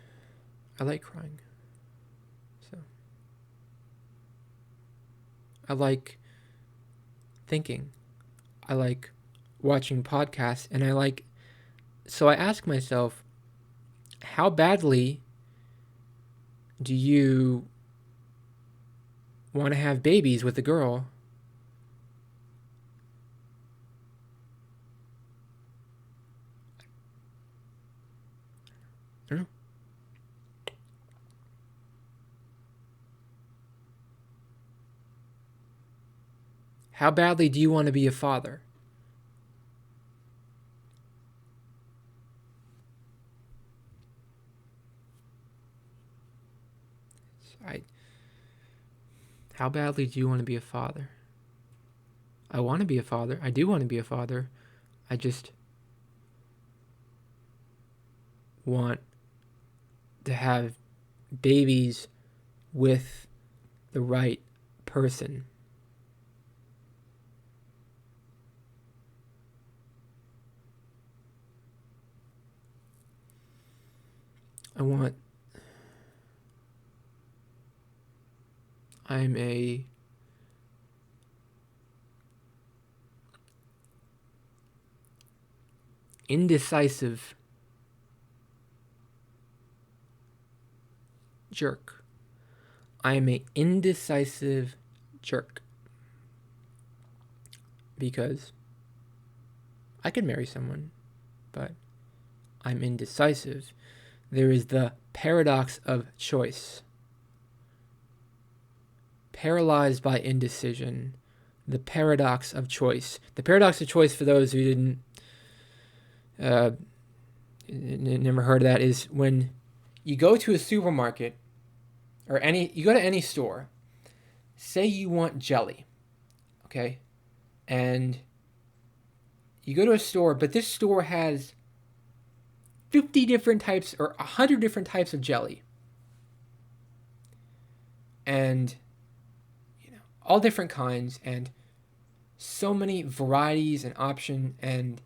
So I like thinking. I like watching podcasts, and so I ask myself, how badly do you want to have babies with a girl? I don't know. How badly do you want to be a father? How badly do you want to be a father? I want to be a father. I do want to be a father. I just want to have babies with the right person. I'm a indecisive jerk. I am a indecisive jerk. Because I could marry someone, but I'm indecisive. There is the paradox of choice. Paralyzed by indecision. The paradox of choice. The paradox of choice, for those who didn't never heard of that, is when you go to a supermarket or you go to any store. Say you want jelly, okay, and you go to a store, but this store has 50 different types or 100 different types of jelly, and all different kinds, and so many varieties and options, and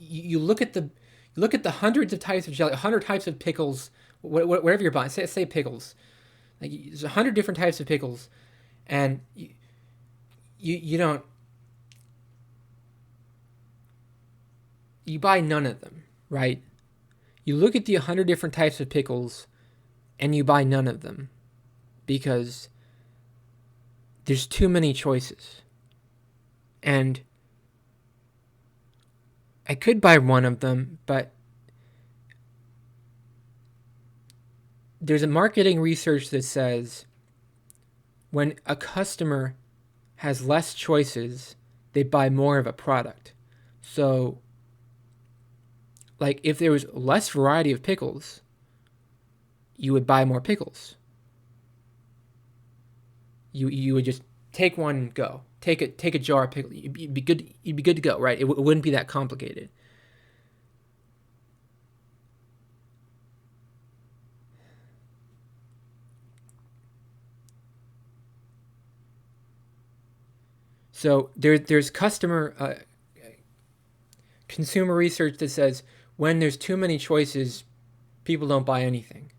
you look at the hundreds of types of jelly, 100 types of pickles, whatever you're buying. Say pickles, like there's 100 different types of pickles, and you buy none of them, right? You look at the 100 different types of pickles, and you buy none of them because there's too many choices, and I could buy one of them, but there's a marketing research that says when a customer has less choices, they buy more of a product. So, like, if there was less variety of pickles, you would buy more pickles. You would just take one and go. Take a jar of pickles. You'd be good to go, right? It wouldn't be that complicated. So there's consumer research that says when there's too many choices, people don't buy anything.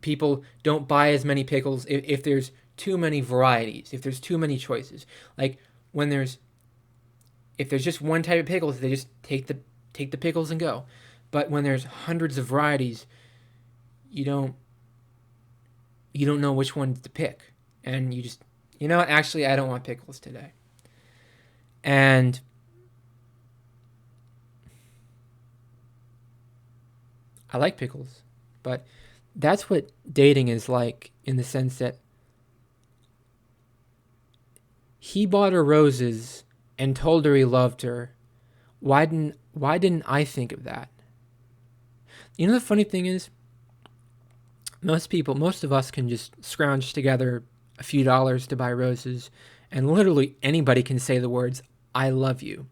People don't buy as many pickles if there's too many varieties, if there's too many choices. Like if there's just one type of pickles, they just take the pickles and go. But when there's hundreds of varieties, you don't know which ones to pick, and you just actually I don't want pickles today. And I like pickles, but that's what dating is like, in the sense that he bought her roses and told her he loved her. Why didn't I think of that? The funny thing is, most of us can just scrounge together a few dollars to buy roses, and literally anybody can say the words, "I love you."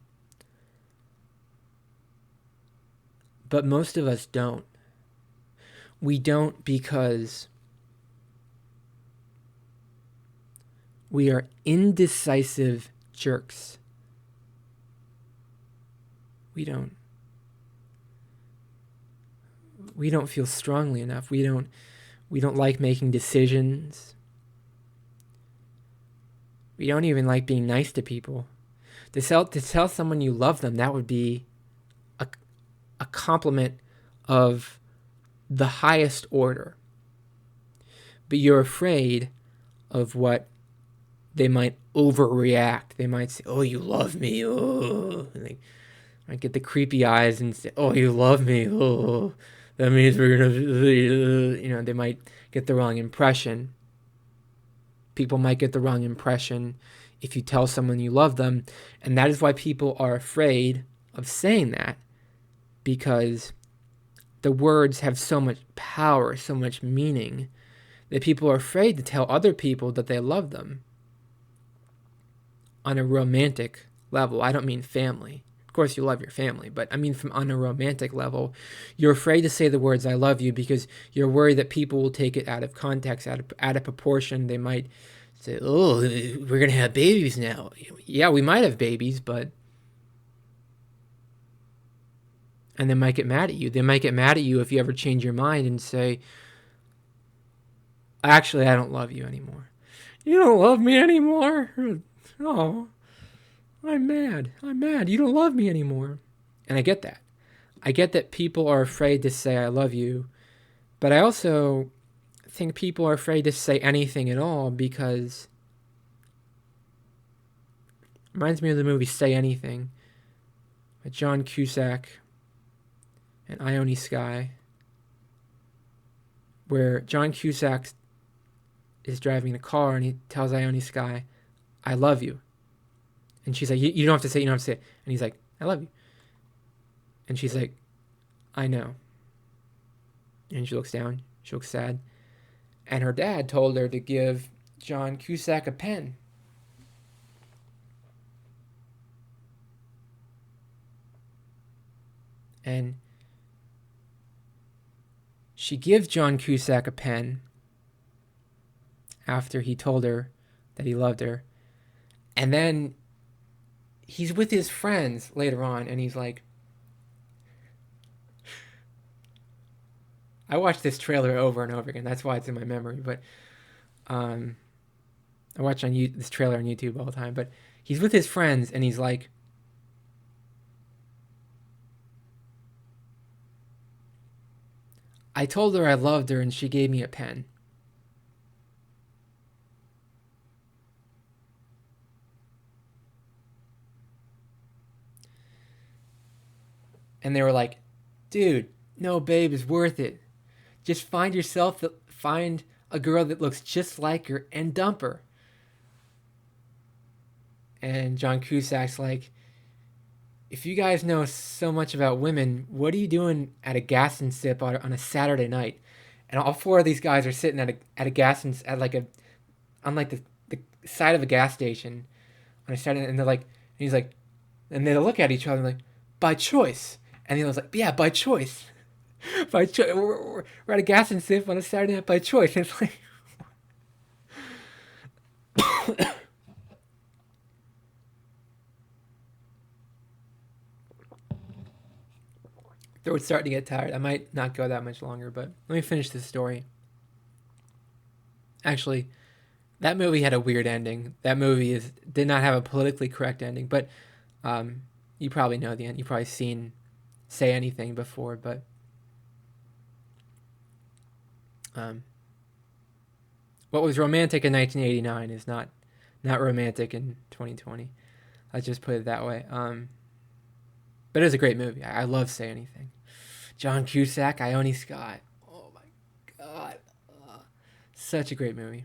But most of us don't. We don't because we are indecisive jerks. We don't feel strongly enough. We don't like making decisions. We don't even like being nice to people. To tell someone you love them, that would be a compliment of the highest order. But you're afraid of what they might overreact. They might say, "Oh, you love me." Oh, and they might get the creepy eyes and say, "Oh, you love me." Oh, that means we're gonna. They might get the wrong impression. People might get the wrong impression if you tell someone you love them, and that is why people are afraid of saying that, because the words have so much power, so much meaning, that people are afraid to tell other people that they love them on a romantic level. I don't mean family. Of course, you love your family, but I mean from on a romantic level. You're afraid to say the words "I love you" because you're worried that people will take it out of context, out of proportion. They might say, "Oh, we're gonna have babies now." Yeah, we might have babies, but and they might get mad at you. They might get mad at you if you ever change your mind and say, "Actually, I don't love you anymore." You don't love me anymore? Oh, I'm mad. I'm mad. You don't love me anymore. And I get that. I get that people are afraid to say I love you, but I also think people are afraid to say anything at all because it reminds me of the movie Say Anything with John Cusack and Ione Skye, where John Cusack is driving a car and he tells Ione Skye, "I love you." And she's like, you don't have to say it, you don't have to say it. And he's like, "I love you." And she's like, "I know." And she looks down, she looks sad. And her dad told her to give John Cusack a pen. And she gives John Cusack a pen after he told her that he loved her. And then he's with his friends later on, and he's like, I watched this trailer over and over again. That's why it's in my memory. But I watch this trailer on YouTube all the time. But he's with his friends, and he's like, "I told her I loved her, and she gave me a pen." And they were like, "Dude, no, babe, it's worth it. Just find a girl that looks just like her and dump her." And John Cusack's like, "If you guys know so much about women, what are you doing at a gas and sip on a Saturday night?" And all four of these guys are sitting at a gas and at like a on like the side of a gas station on a Saturday, and they're like, and he's like, and they look at each other and like, "By choice." And he was like, "Yeah, by choice." By choice. We're at a gas and sip on a Saturday night by choice. And it's like, throat's starting to get tired. I might not go that much longer, but let me finish this story. Actually, that movie had a weird ending. That movie did not have a politically correct ending, but you probably know the end. You've probably seen Say Anything before, but what was romantic in 1989 is not romantic in 2020. Let's just put it that way. But it was a great movie. I love Say Anything. John Cusack, Ione Skye. Oh my god, such a great movie.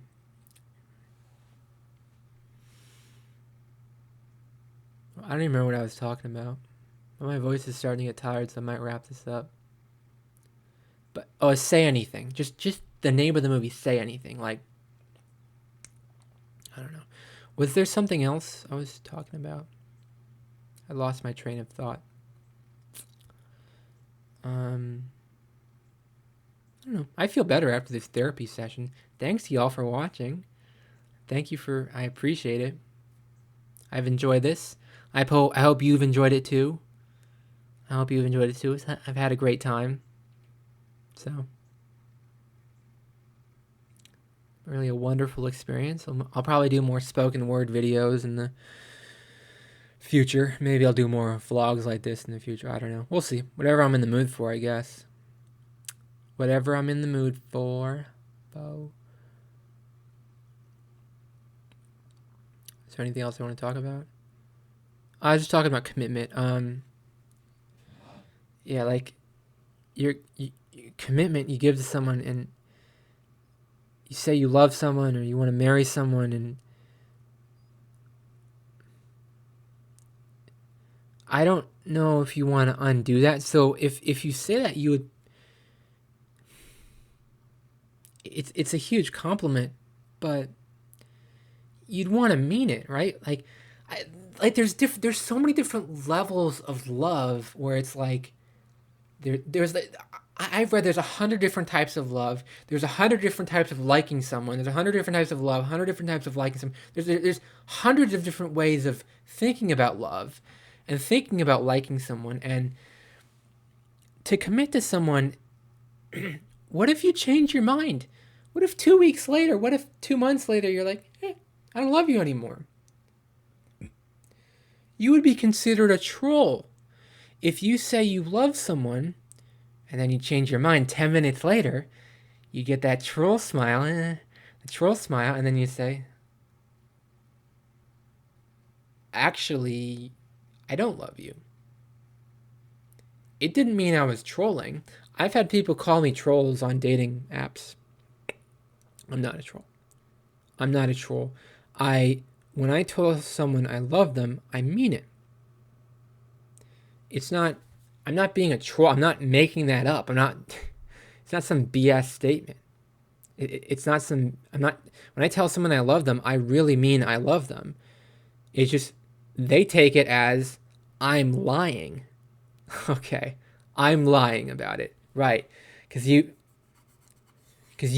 I don't even remember what I was talking about. But my voice is starting to get tired, so I might wrap this up. But Say Anything. Just the name of the movie, Say Anything. Like, I don't know. Was there something else I was talking about? I lost my train of thought. I don't know. I feel better after this therapy session. Thanks to y'all for watching. I appreciate it. I've enjoyed this. I hope you've enjoyed it too. I've had a great time. So, really a wonderful experience. I'll probably do more spoken word videos in the future. Maybe I'll do more vlogs like this in the future. I don't know. We'll see. Whatever I'm in the mood for, I guess. Whatever I'm in the mood for. Is there anything else I want to talk about? I was just talking about commitment. Yeah, like your commitment you give to someone, and you say you love someone or you want to marry someone, and I don't know if you want to undo that. So if you say that, it's a huge compliment, but you'd want to mean it, right? There's so many different levels of love where it's like I've read there's 100 different types of love. There's 100 different types of liking someone. There's 100 different types of love. 100 different types of liking someone. There's hundreds of different ways of thinking about love, and thinking about liking someone. And to commit to someone, what if you change your mind? What if 2 weeks later? What if 2 months later you're like, hey, I don't love you anymore? You would be considered a troll if you say you love someone and then you change your mind 10 minutes later. You get that troll smile, and then you say, actually, I don't love you. It didn't mean I was trolling. I've had people call me trolls on dating apps. I'm not a troll. I'm not a troll. When I tell someone I love them, I mean it. I'm not being a troll. I'm not making that up. It's not some BS statement. It's not when I tell someone I love them, I really mean I love them. It's just, they take it as I'm lying. Okay. I'm lying about it. Right. Because you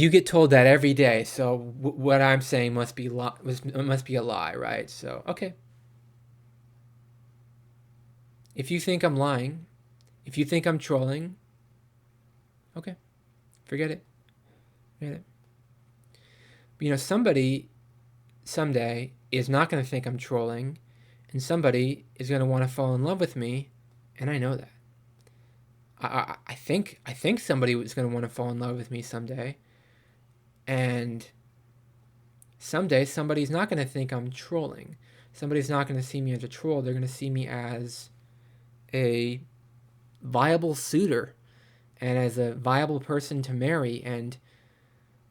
get told that every day. So what I'm saying must be a lie, right? So, okay. If you think I'm lying, if you think I'm trolling, okay, forget it. But, somebody someday is not going to think I'm trolling, and somebody is going to want to fall in love with me, and I know that. I think somebody was going to want to fall in love with me someday, and someday somebody's not going to think I'm trolling. Somebody's not going to see me as a troll. They're going to see me as a viable suitor and as a viable person to marry, and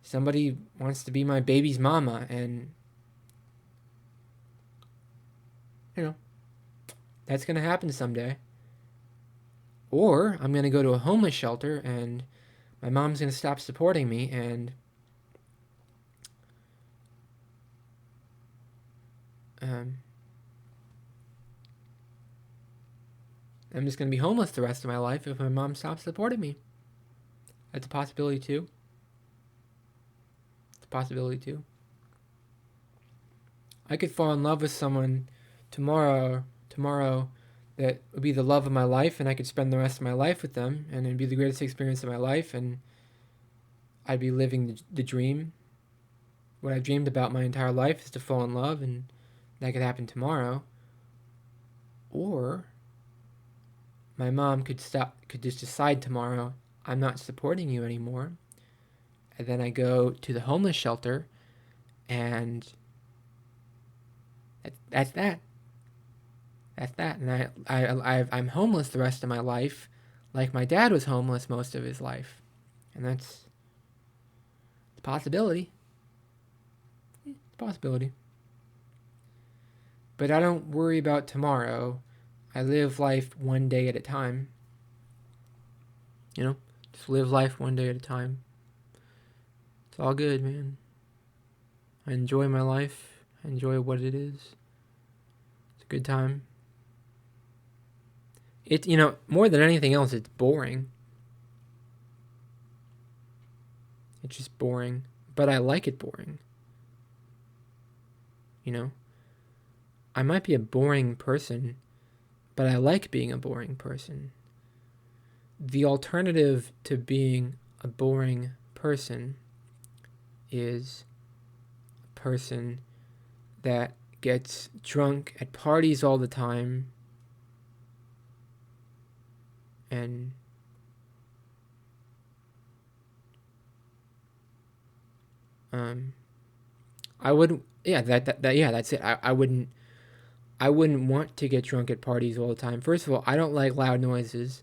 somebody wants to be my baby's mama, and that's going to happen someday. Or I'm going to go to a homeless shelter and my mom's going to stop supporting me, and I'm just going to be homeless the rest of my life if my mom stops supporting me. That's a possibility too. I could fall in love with someone tomorrow that would be the love of my life, and I could spend the rest of my life with them, and it'd be the greatest experience of my life, and I'd be living the dream. What I've dreamed about my entire life is to fall in love, and that could happen tomorrow. Or my mom could just decide tomorrow, I'm not supporting you anymore. And then I go to the homeless shelter, and that's that. And I'm homeless the rest of my life, like my dad was homeless most of his life. And that's a possibility. It's a possibility. But I don't worry about tomorrow. I live life one day at a time. Just live life one day at a time. It's all good, man. I enjoy my life. I enjoy what it is. It's a good time. More than anything else, it's boring. It's just boring. But I like it boring. I might be a boring person, but I like being a boring person. The alternative to being a boring person is a person that gets drunk at parties all the time and I wouldn't. Yeah, that's it. I wouldn't want to get drunk at parties all the time. First of all, I don't like loud noises.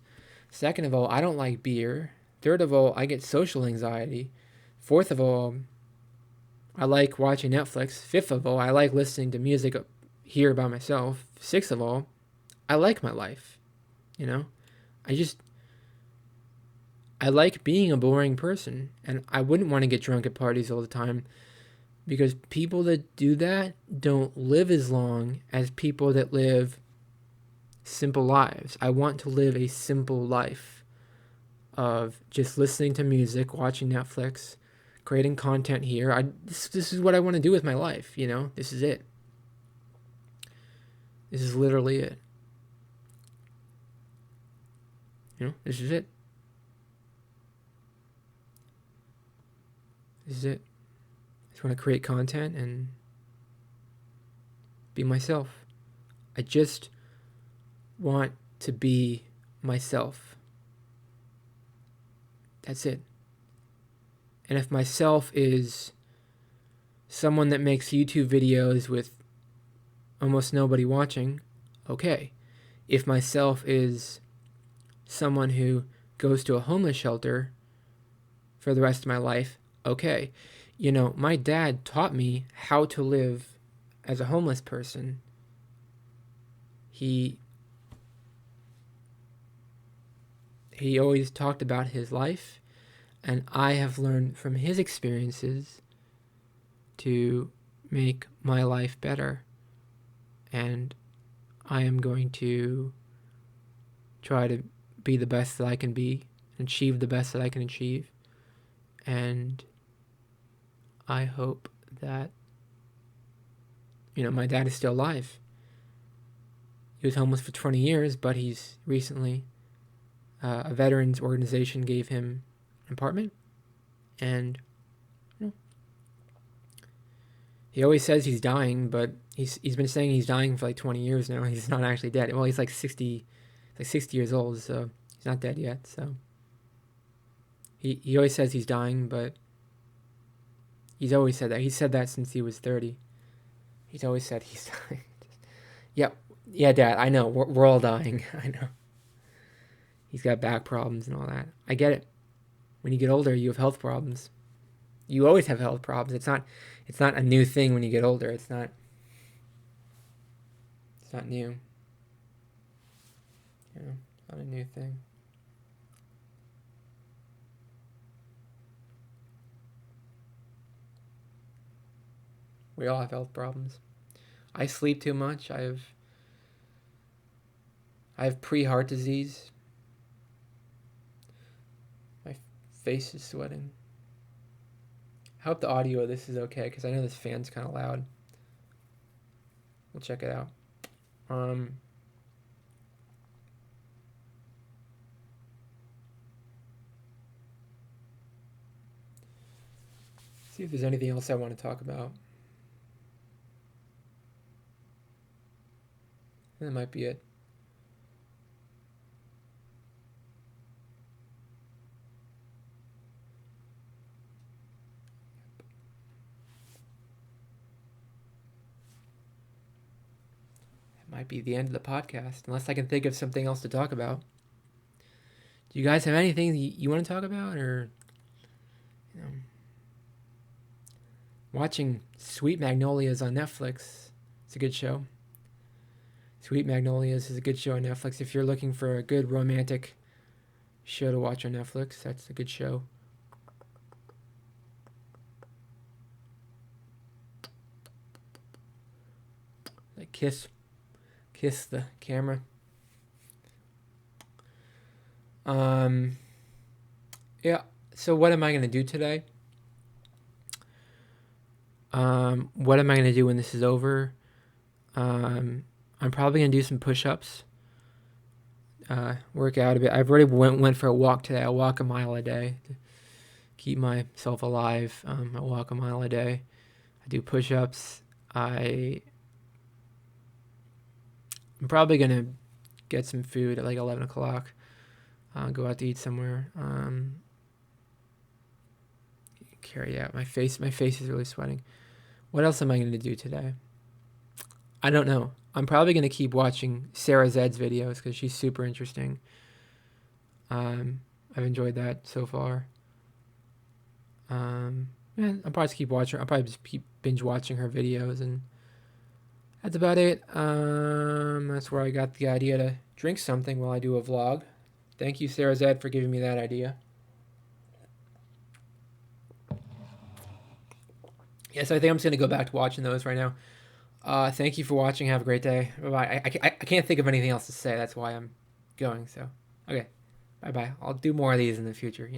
Second of all, I don't like beer. Third of all, I get social anxiety. Fourth of all, I like watching Netflix. Fifth of all, I like listening to music here by myself. Sixth of all, I like my life. I like being a boring person, and I wouldn't want to get drunk at parties all the time, because people that do that don't live as long as people that live simple lives. I want to live a simple life of just listening to music, watching Netflix, creating content here. This is what I want to do with my life, you know? This is it. This is literally it. You know, this is it. This is it. I just want to create content and be myself. I just want to be myself. That's it. And if myself is someone that makes YouTube videos with almost nobody watching, okay. If myself is someone who goes to a homeless shelter for the rest of my life, okay. You know, my dad taught me how to live as a homeless person. He always talked about his life, and I have learned from his experiences to make my life better. And I am going to try to be the best that I can be, achieve the best that I can achieve. And I hope that, you know, my dad is still alive. He was homeless for 20 years, but he's recently, a veterans organization gave him an apartment. And you know, he always says he's dying, but he's been saying he's dying for like 20 years now. He's not actually dead. Well, he's like 60 years old, so he's not dead yet. So he always says he's dying, but he's always said that. He said that since he was 30. He's always said he's dying. Yeah, Dad, I know. We're all dying. I know. He's got back problems and all that. I get it. When you get older, you have health problems. You always have health problems. It's not a new thing when you get older. It's not new. You know, not a new thing. We all have health problems. I sleep too much. I have pre-heart disease. My face is sweating. I hope the audio of this is okay, because I know this fan's kind of loud. We'll check it out. See if there's anything else I want to talk about. That might be it. Might be the end of the podcast, unless I can think of something else to talk about. Do you guys have anything you want to talk about, or you know, watching Sweet Magnolias on Netflix? It's a good show. Sweet Magnolias is a good show on Netflix. If you're looking for a good romantic show to watch on Netflix, that's a good show. Like kiss the camera. Yeah. So what am I gonna do today? What am I gonna do when this is over? I'm probably gonna do some push-ups. Work out a bit. I've already went for a walk today. I walk a mile a day to keep myself alive. I walk a mile a day. I do push-ups. I'm probably gonna get some food at like 11 o'clock. Go out to eat somewhere. Carry out. My face is really sweating. What else am I gonna do today? I don't know. I'm probably gonna keep watching Sarah Zed's videos because she's super interesting. I've enjoyed that so far. Yeah, I'll probably just keep watching. I'll probably just keep binge watching her videos, and that's about it. That's where I got the idea to drink something while I do a vlog. Thank you, Sarah Zed, for giving me that idea. Yeah, so I think I'm just gonna go back to watching those right now. Thank you for watching. Have a great day. Bye bye. I can't think of anything else to say. That's why I'm going. So okay, bye bye. I'll do more of these in the future.